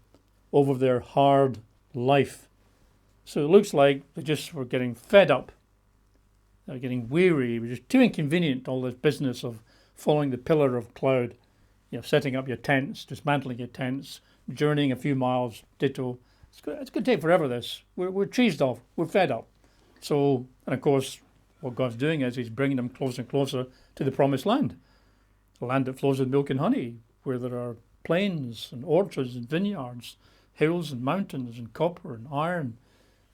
over their hard life. So it looks like they just were getting fed up. They're getting weary. It was just too inconvenient, all this business of following the pillar of cloud, setting up your tents, dismantling your tents, journeying a few miles, ditto. It's going to take forever, this. We're cheesed off. We're fed up. So, and of course, what God's doing is he's bringing them closer and closer to the promised land, the land that flows with milk and honey, where there are plains and orchards and vineyards, hills and mountains and copper and iron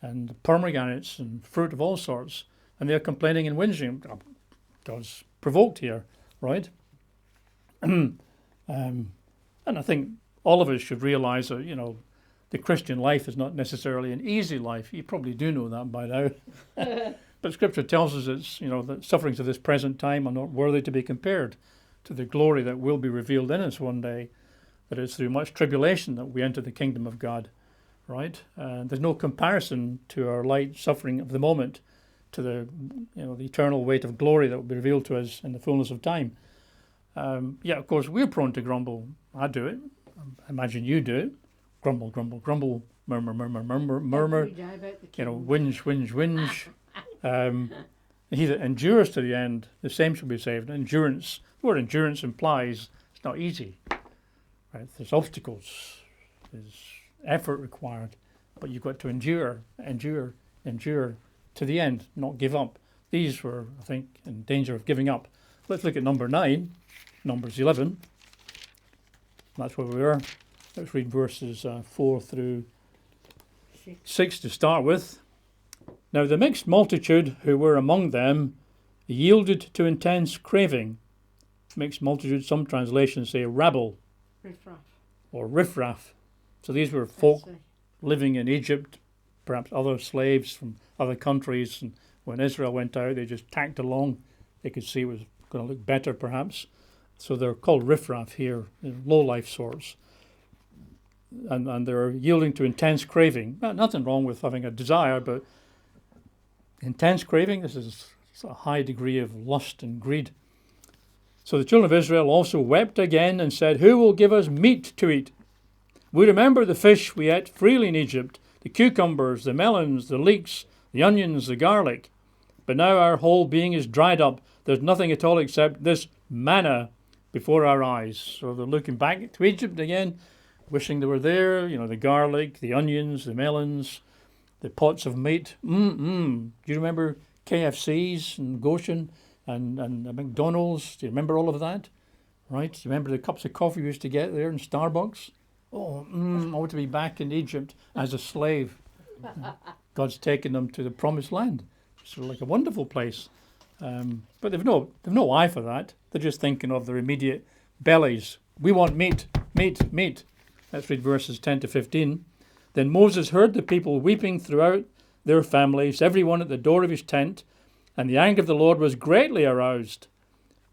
and pomegranates and fruit of all sorts. And they're complaining and whinging. God's provoked here, right? And I think all of us should realize that, the Christian life is not necessarily an easy life. You probably do know that by now. But Scripture tells us it's, that sufferings of this present time are not worthy to be compared to the glory that will be revealed in us one day. That it's through much tribulation that we enter the kingdom of God, right? There's no comparison to our light suffering of the moment to the eternal weight of glory that will be revealed to us in the fullness of time. Of course, we're prone to grumble. I do it. I imagine you do it. Grumble, grumble, grumble, murmur, murmur, murmur, murmur. Whinge, whinge, whinge. He that endures to the end, the same shall be saved. Endurance. The word endurance implies it's not easy. Right? There's obstacles. There's effort required. But you've got to endure to the end, not give up. These were, I think, in danger of giving up. Let's look at number 9, Numbers 11. That's where we are. Let's read verses 4 through 6 to start with. Now the mixed multitude who were among them yielded to intense craving. Mixed multitude, some translations say rabble. Riffraff. Or riffraff. So these were folk living in Egypt, perhaps other slaves from other countries. And when Israel went out, they just tacked along. They could see it was going to look better, perhaps. So they're called riffraff here, low-life sorts. And they're yielding to intense craving. Nothing wrong with having a desire, but intense craving, this is a high degree of lust and greed. So the children of Israel also wept again and said, who will give us meat to eat? We remember the fish we ate freely in Egypt, the cucumbers, the melons, the leeks, the onions, the garlic. But now our whole being is dried up. There's nothing at all except this manna before our eyes. So they're looking back to Egypt again, wishing they were there. The garlic, the onions, the melons, the pots of meat. Do you remember KFCs and Goshen and McDonald's? Do you remember all of that? Right? Do you remember the cups of coffee we used to get there in Starbucks? I want to be back in Egypt as a slave. God's taken them to the promised land. It's like a wonderful place. But they've no eye for that. They're just thinking of their immediate bellies. We want meat, meat, meat. Let's read verses 10 to 15. Then Moses heard the people weeping throughout their families, everyone at the door of his tent, and the anger of the Lord was greatly aroused.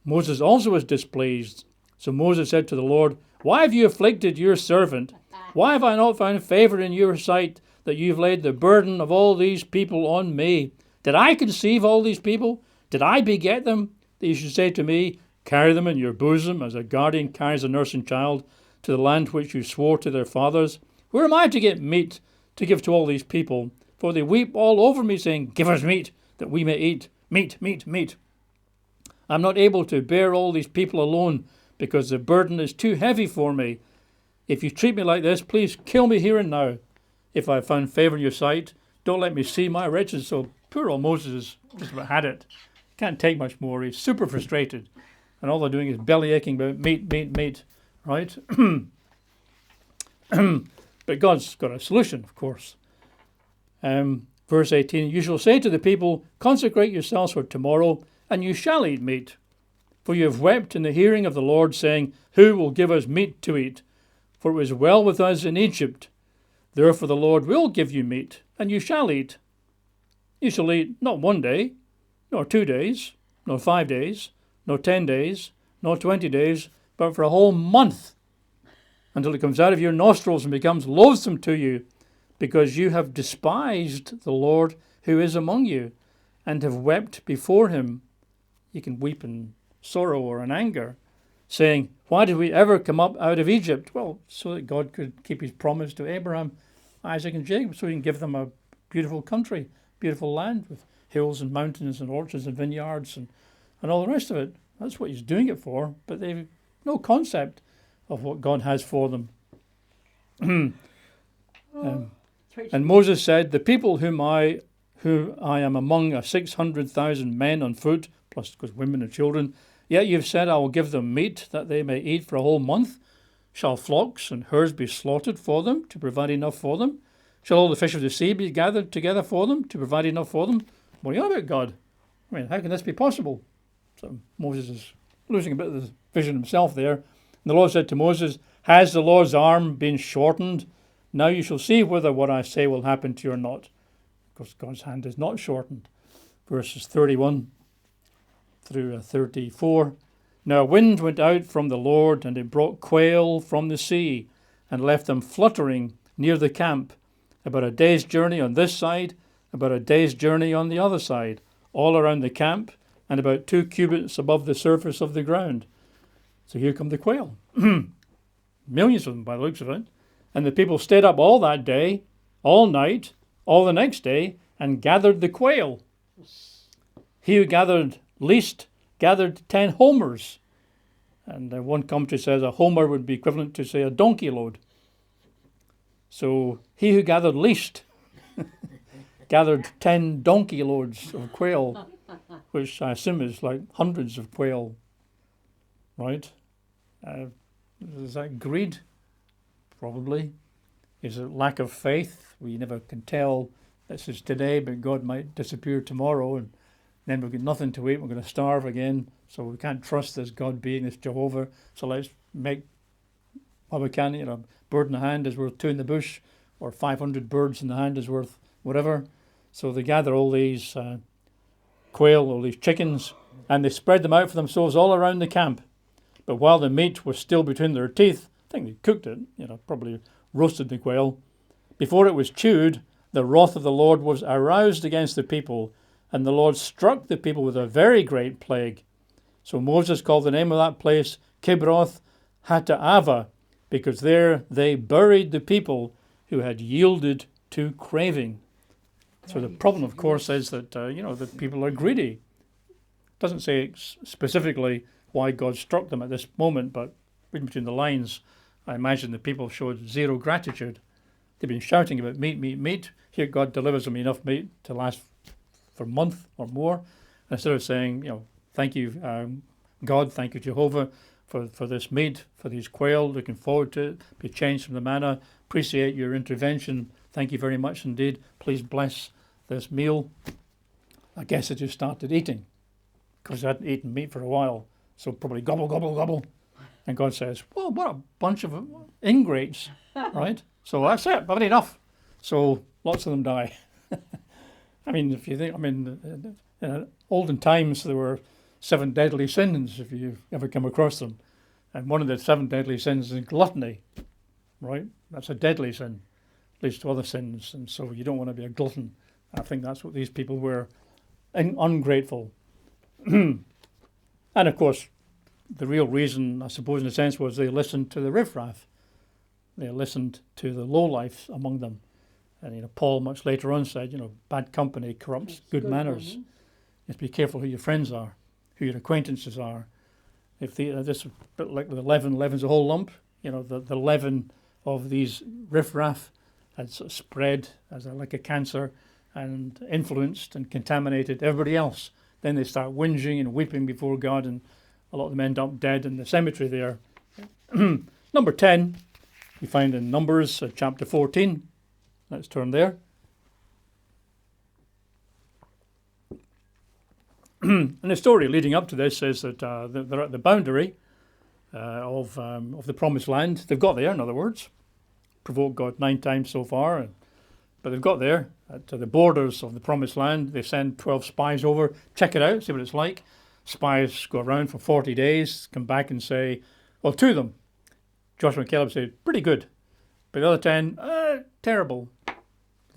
Moses also was displeased. So Moses said to the Lord, "Why have you afflicted your servant? Why have I not found favor in your sight that you've laid the burden of all these people on me? Did I conceive all these people? Did I beget them? That you should say to me, carry them in your bosom as a guardian carries a nursing child to the land which you swore to their fathers? Where am I to get meat to give to all these people? For they weep all over me, saying, give us meat, that we may eat. Meat, meat, meat. I'm not able to bear all these people alone, because the burden is too heavy for me. If you treat me like this, please kill me here and now. If I have found favor in your sight, don't let me see my wretched." So poor old Moses just about had it. Can't take much more. He's super frustrated. And all they're doing is belly aching about meat, meat, meat. Right? But God's got a solution, of course. Verse 18, "You shall say to the people, consecrate yourselves for tomorrow, and you shall eat meat. For you have wept in the hearing of the Lord, saying, who will give us meat to eat? For it was well with us in Egypt. Therefore the Lord will give you meat, and you shall eat. You shall eat not 1 day, nor 2 days, nor 5 days, nor 10 days, nor 20 days, but for a whole month, until it comes out of your nostrils and becomes loathsome to you, because you have despised the Lord who is among you, and have wept before him." You can weep in sorrow or in anger, saying, "Why did we ever come up out of Egypt?" Well, so that God could keep his promise to Abraham, Isaac, and Jacob, so he can give them a beautiful country, beautiful land with hills and mountains and orchards and vineyards and all the rest of it. That's what he's doing it for, but they've no concept of what God has for them. And Moses said, "The people who I am among are 600,000 men on foot, plus because women and children. Yet you've said, I will give them meat that they may eat for a whole month. Shall flocks and herds be slaughtered for them to provide enough for them? Shall all the fish of the sea be gathered together for them to provide enough for them?" What are you on about, God? I mean, how can this be possible? So Moses is losing a bit of the vision himself there. And the Lord said to Moses, "Has the Lord's arm been shortened? Now you shall see whether what I say will happen to you or not." Because God's hand is not shortened. Verses 31 through 34. "Now a wind went out from the Lord, and it brought quail from the sea, and left them fluttering near the camp, about a day's journey on this side, about a day's journey on the other side, all around the camp, and about 2 cubits above the surface of the ground." So here come the quail. Millions of them by the looks of it. "And the people stayed up all that day, all night, all the next day, and gathered the quail. He who gathered least gathered 10 homers." And one commentary says a homer would be equivalent to, say, a donkey load. So he who gathered least gathered 10 donkey loads of quail, which I assume is like hundreds of quail, right? Is that greed? Probably. Is it lack of faith? We never can tell. This is today, but God might disappear tomorrow, and then we've got nothing to eat. We're going to starve again, so we can't trust this God being, this Jehovah. So let's make what we can. A bird in the hand is worth 2 in the bush, or 500 birds in the hand is worth whatever. So they gather all these quail, all these chickens, and they spread them out for themselves all around the camp. But while the meat was still between their teeth, I think they cooked it, probably roasted the quail. Before it was chewed, the wrath of the Lord was aroused against the people, and the Lord struck the people with a very great plague. So Moses called the name of that place Kibroth Hattaavah, because there they buried the people who had yielded to craving. So the problem, of course, is that, that people are greedy. Doesn't say specifically why God struck them at this moment, but reading between the lines, I imagine the people showed zero gratitude. They've been shouting about meat, meat, meat. Here God delivers them enough meat to last for a month or more. And instead of saying, thank you, God, thank you, Jehovah, for this meat, for these quail, looking forward to it, be changed from the manna, appreciate your intervention, thank you very much indeed, please bless this meal. I guess they just started eating, because they hadn't eaten meat for a while, so probably gobble, gobble, gobble. And God says, well, what a bunch of ingrates, right? So that's it, I've had enough. So lots of them die. I mean, if you think, in olden times there were 7 deadly sins, if you ever come across them. And one of the 7 deadly sins is gluttony, right? That's a deadly sin, leads to other sins. And so you don't want to be a glutton. I think that's what these people were, ungrateful. And of course, the real reason, I suppose, in a sense, was they listened to the riffraff. They listened to the lowlifes among them. And Paul much later on said, bad company corrupts good manners. You have to be careful who your friends are, who your acquaintances are. If this is a bit like the leaven's a whole lump. The leaven of these riffraff had sort of spread as like a cancer and influenced and contaminated everybody else. Then they start whinging and weeping before God, and a lot of them end up dead in the cemetery there. Number 10, we find in Numbers chapter 14. Let's turn there. And the story leading up to this is that they're at the boundary of the promised land. They've got there, in other words. Provoked God 9 times so far, but they've got there to the borders of the promised land. They send 12 spies over, check it out, see what it's like. Spies go around for 40 days, come back and say, well, 2 of them, Joshua and Caleb, say, pretty good. But the other 10, terrible.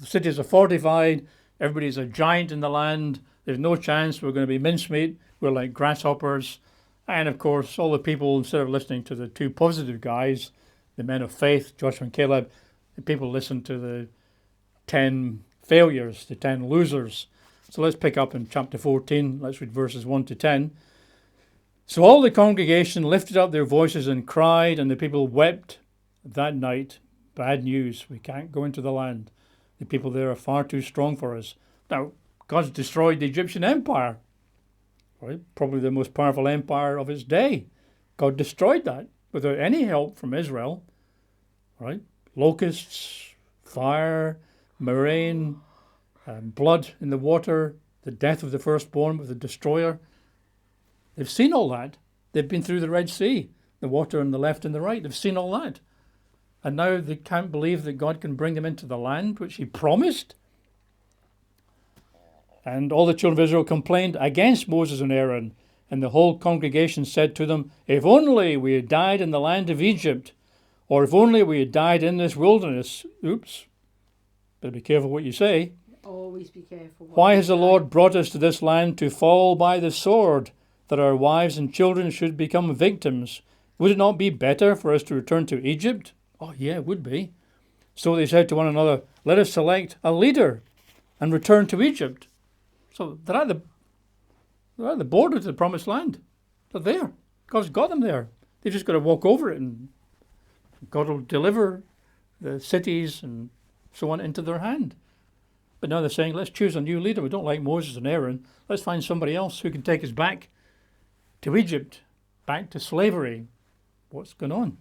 The cities are fortified, everybody's a giant in the land, there's no chance, we're going to be mincemeat, we're like grasshoppers. And of course, all the people, instead of listening to the 2 positive guys, the men of faith, Joshua and Caleb, the people listen to the 10 failures, the 10 losers. So let's pick up in chapter 14, let's read verses 1 to 10. So all the congregation lifted up their voices and cried, and the people wept that night. Bad news, we can't go into the land. The people there are far too strong for us. Now, God's destroyed the Egyptian empire, right? Probably the most powerful empire of its day. God destroyed that without any help from Israel, right? Locusts, fire, rain, blood in the water, the death of the firstborn with the destroyer. They've seen all that. They've been through the Red Sea, the water on the left and the right. They've seen all that. And now they can't believe that God can bring them into the land which he promised. And all the children of Israel complained against Moses and Aaron. And the whole congregation said to them, if only we had died in the land of Egypt, or if only we had died in this wilderness. Oops. Better be careful what you say. Always be careful. Why has the Lord brought us to this land to fall by the sword, that our wives and children should become victims? Would it not be better for us to return to Egypt? Oh, yeah, it would be. So they said to one another, let us select a leader and return to Egypt. So they're at the border to the promised land. They're there. God's got them there. They've just got to walk over it, and God will deliver the cities and so on into their hand. But now they're saying, let's choose a new leader. We don't like Moses and Aaron. Let's find somebody else who can take us back to Egypt, back to slavery. What's going on?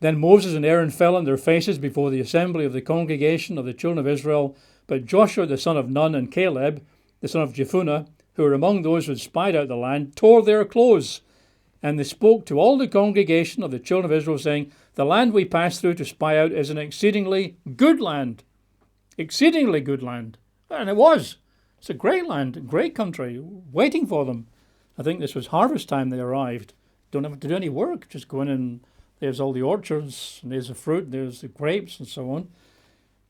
Then Moses and Aaron fell on their faces before the assembly of the congregation of the children of Israel. But Joshua the son of Nun and Caleb the son of Jephunneh, who were among those who had spied out the land, tore their clothes. And they spoke to all the congregation of the children of Israel, saying, the land we passed through to spy out is an exceedingly good land. Exceedingly good land. And it was. It's a great land, a great country, waiting for them. I think this was harvest time they arrived. Don't have to do any work, just go in and there's all the orchards, and there's the fruit, there's the grapes, and so on.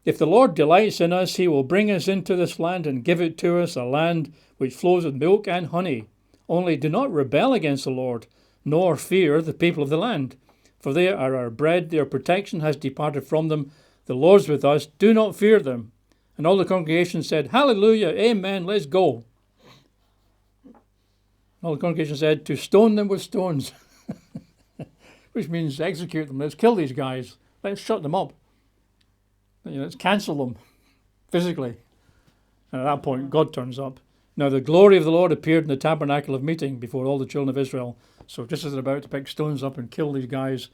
If the Lord delights in us, he will bring us into this land and give it to us, a land which flows with milk and honey. Only do not rebel against the Lord, nor fear the people of the land. For they are our bread, their protection has departed from them. The Lord's with us. Do not fear them. And all the congregation said, Hallelujah, amen, let's go. All the congregation said, to stone them with stones, which means execute them. Let's kill these guys. Let's shut them up. Let's cancel them physically. And at that point, God turns up. Now the glory of the Lord appeared in the tabernacle of meeting before all the children of Israel. So just as they're about to pick stones up and kill these guys,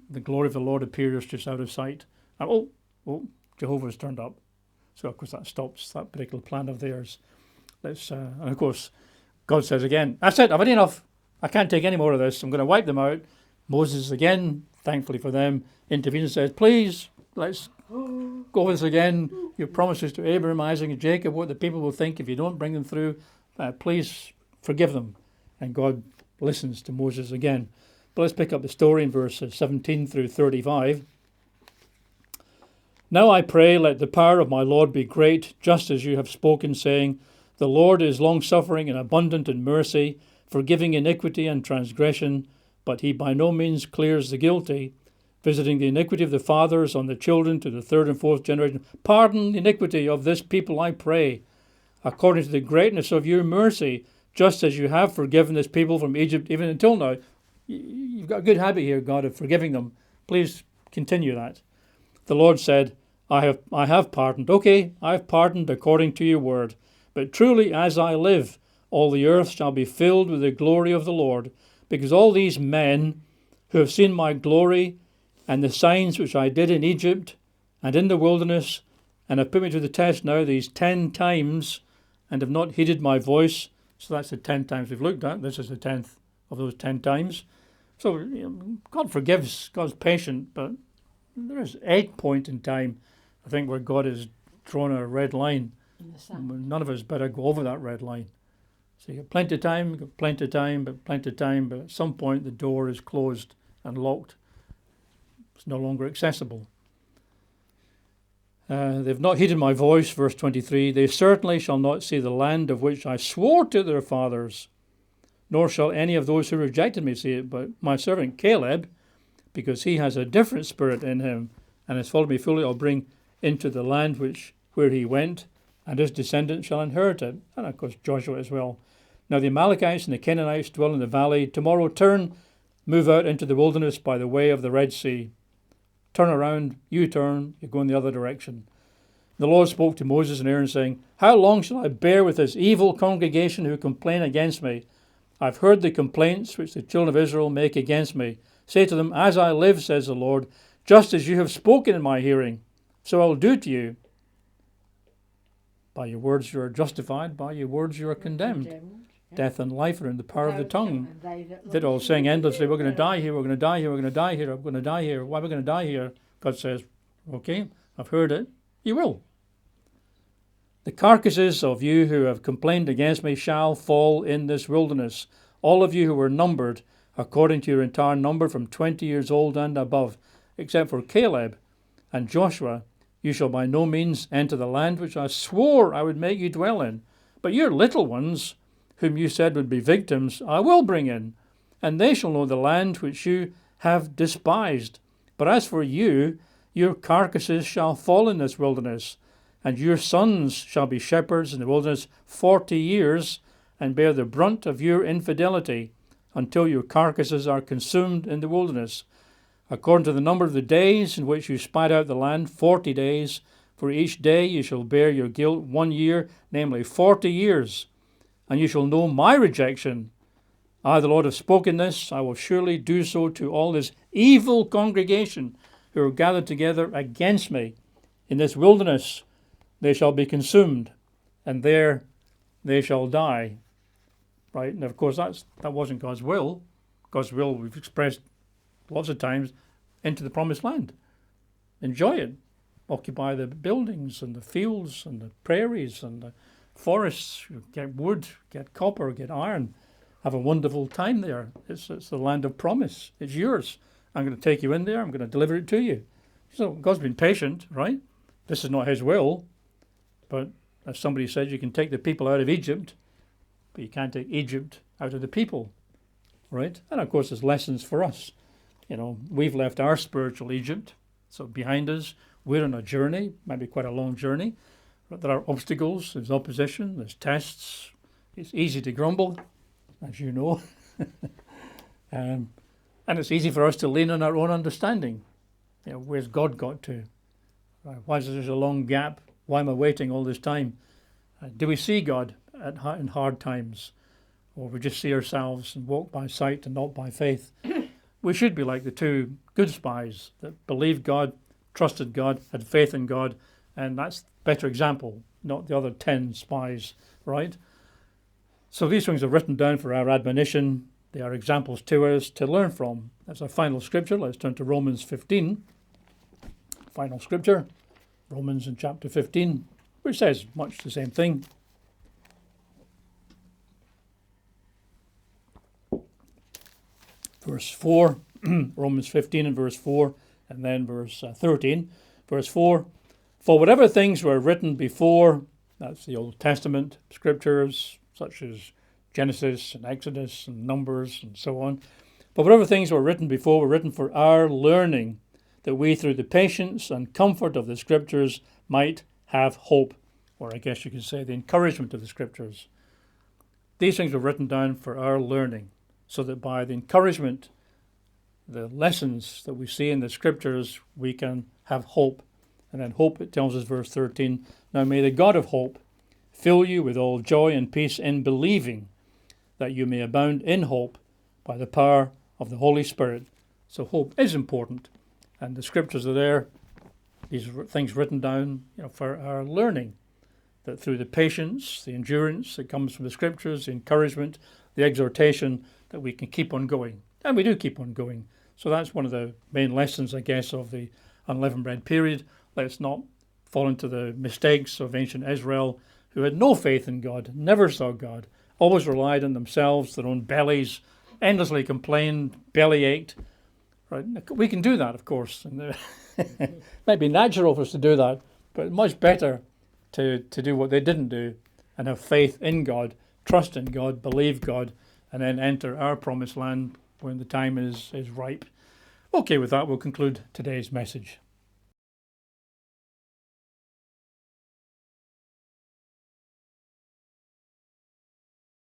the glory of the Lord appears just out of sight. And Jehovah's turned up. So of course that stops that particular plan of theirs. And of course, God says again, that's it, I've had enough. I can't take any more of this. I'm going to wipe them out. Moses again, thankfully for them, intervenes and says, please, let's go over this again. Your promises to Abraham, Isaac, and Jacob, what the people will think if you don't bring them through, please forgive them. And God listens to Moses again. But let's pick up the story in verses 17 through 35. Now I pray, let the power of my Lord be great, just as you have spoken, saying, the Lord is long-suffering and abundant in mercy, forgiving iniquity and transgression, but he by no means clears the guilty, visiting the iniquity of the fathers on the children to the third and fourth generation. Pardon the iniquity of this people, I pray, according to the greatness of your mercy, just as you have forgiven this people from Egypt even until now. You've got a good habit here, God, of forgiving them. Please continue that. The Lord said, I have pardoned. Okay, I have pardoned according to your word. But truly as I live, all the earth shall be filled with the glory of the Lord, because all these men who have seen my glory and the signs which I did in Egypt and in the wilderness, and have put me to the test now these 10 times, and have not heeded my voice. So that's the 10 times we've looked at. This is the 10th of those 10 times. So God forgives, God's patient, but there is a point in time, I think, where God has drawn a red line. None of us better go over that red line. So you got plenty of time, but at some point the door is closed and locked. It's no longer accessible. They've not heeded my voice, verse 23. They certainly shall not see the land of which I swore to their fathers, nor shall any of those who rejected me see it, but my servant Caleb, because he has a different spirit in him and has followed me fully, I'll bring into the land where he went, and his descendants shall inherit it. And of course Joshua as well. Now the Amalekites and the Canaanites dwell in the valley. Tomorrow move out into the wilderness by the way of the Red Sea. Turn around, you go in the other direction. The Lord spoke to Moses and Aaron, saying, how long shall I bear with this evil congregation who complain against me? I've heard the complaints which the children of Israel make against me. Say to them, as I live, says the Lord, just as you have spoken in my hearing, so I will do to you. By your words you are justified, by your words you are condemned. Death and life are in the power of the tongue. They're all saying endlessly, we're going to die here, we're going to die here, we're going to die here, we're going to die here. Why are we going to die here? God says, okay, I've heard it. You will. The carcasses of you who have complained against me shall fall in this wilderness. All of you who were numbered, according to your entire number, from 20 years old and above, except for Caleb and Joshua, you shall by no means enter the land which I swore I would make you dwell in. But your little ones, whom you said would be victims, I will bring in, and they shall know the land which you have despised. But as for you, your carcasses shall fall in this wilderness, and your sons shall be shepherds in the wilderness 40 years, and bear the brunt of your infidelity, until your carcasses are consumed in the wilderness. According to the number of the days in which you spied out the land, 40 days, for each day you shall bear your guilt 1 year, namely 40 years. And you shall know my rejection. I, the Lord, have spoken this. I will surely do so to all this evil congregation who are gathered together against me. In this wilderness they shall be consumed, and there they shall die. Right? And of course that wasn't God's will. God's will, we've expressed lots of times, into the promised land. Enjoy it. Occupy the buildings and the fields and the prairies and the forests. Get wood, get copper, get iron. Have a wonderful time there. It's the land of promise. It's yours. I'm going to take you in there. I'm going to deliver it to you. So God's been patient, right? This is not his will. But as somebody said, you can take the people out of Egypt, but you can't take Egypt out of the people, right? And of course there's lessons for us. We've left our spiritual Egypt, so behind us. We're on a journey, maybe quite a long journey. There are obstacles, there's opposition, there's tests. It's easy to grumble, as you know. And it's easy for us to lean on our own understanding. Where's God got to? Why is there a long gap? Why am I waiting all this time? Do we see God in hard times? Or we just see ourselves and walk by sight and not by faith? We should be like the two good spies that believed God, trusted God, had faith in God, and that's a better example, not the other 10 spies, right? So these things are written down for our admonition. They are examples to us to learn from. That's our final scripture. Let's turn to Romans 15. Final scripture, Romans in chapter 15, which says much the same thing. Verse 4, Romans 15 and verse 4, and then verse 13. Verse 4, for whatever things were written before, that's the Old Testament scriptures, such as Genesis and Exodus and Numbers and so on. But whatever things were written before were written for our learning, that we through the patience and comfort of the scriptures might have hope, or I guess you could say the encouragement of the scriptures. These things were written down for our learning, so that by the encouragement, the lessons that we see in the scriptures, we can have hope. And then hope, it tells us, verse 13, now may the God of hope fill you with all joy and peace in believing, that you may abound in hope by the power of the Holy Spirit. So hope is important, and the scriptures are there, these things written down, for our learning, that through the patience, the endurance that comes from the scriptures, the encouragement, the exhortation, that we can keep on going. And we do keep on going. So that's one of the main lessons, I guess, of the unleavened bread period. Let's not fall into the mistakes of ancient Israel, who had no faith in God, never saw God, always relied on themselves, their own bellies, endlessly complained, belly ached. Right? We can do that, of course. And it might be natural for us to do that, but much better to do what they didn't do and have faith in God, trust in God, believe God, and then enter our promised land when the time is ripe. Okay, with that, we'll conclude today's message.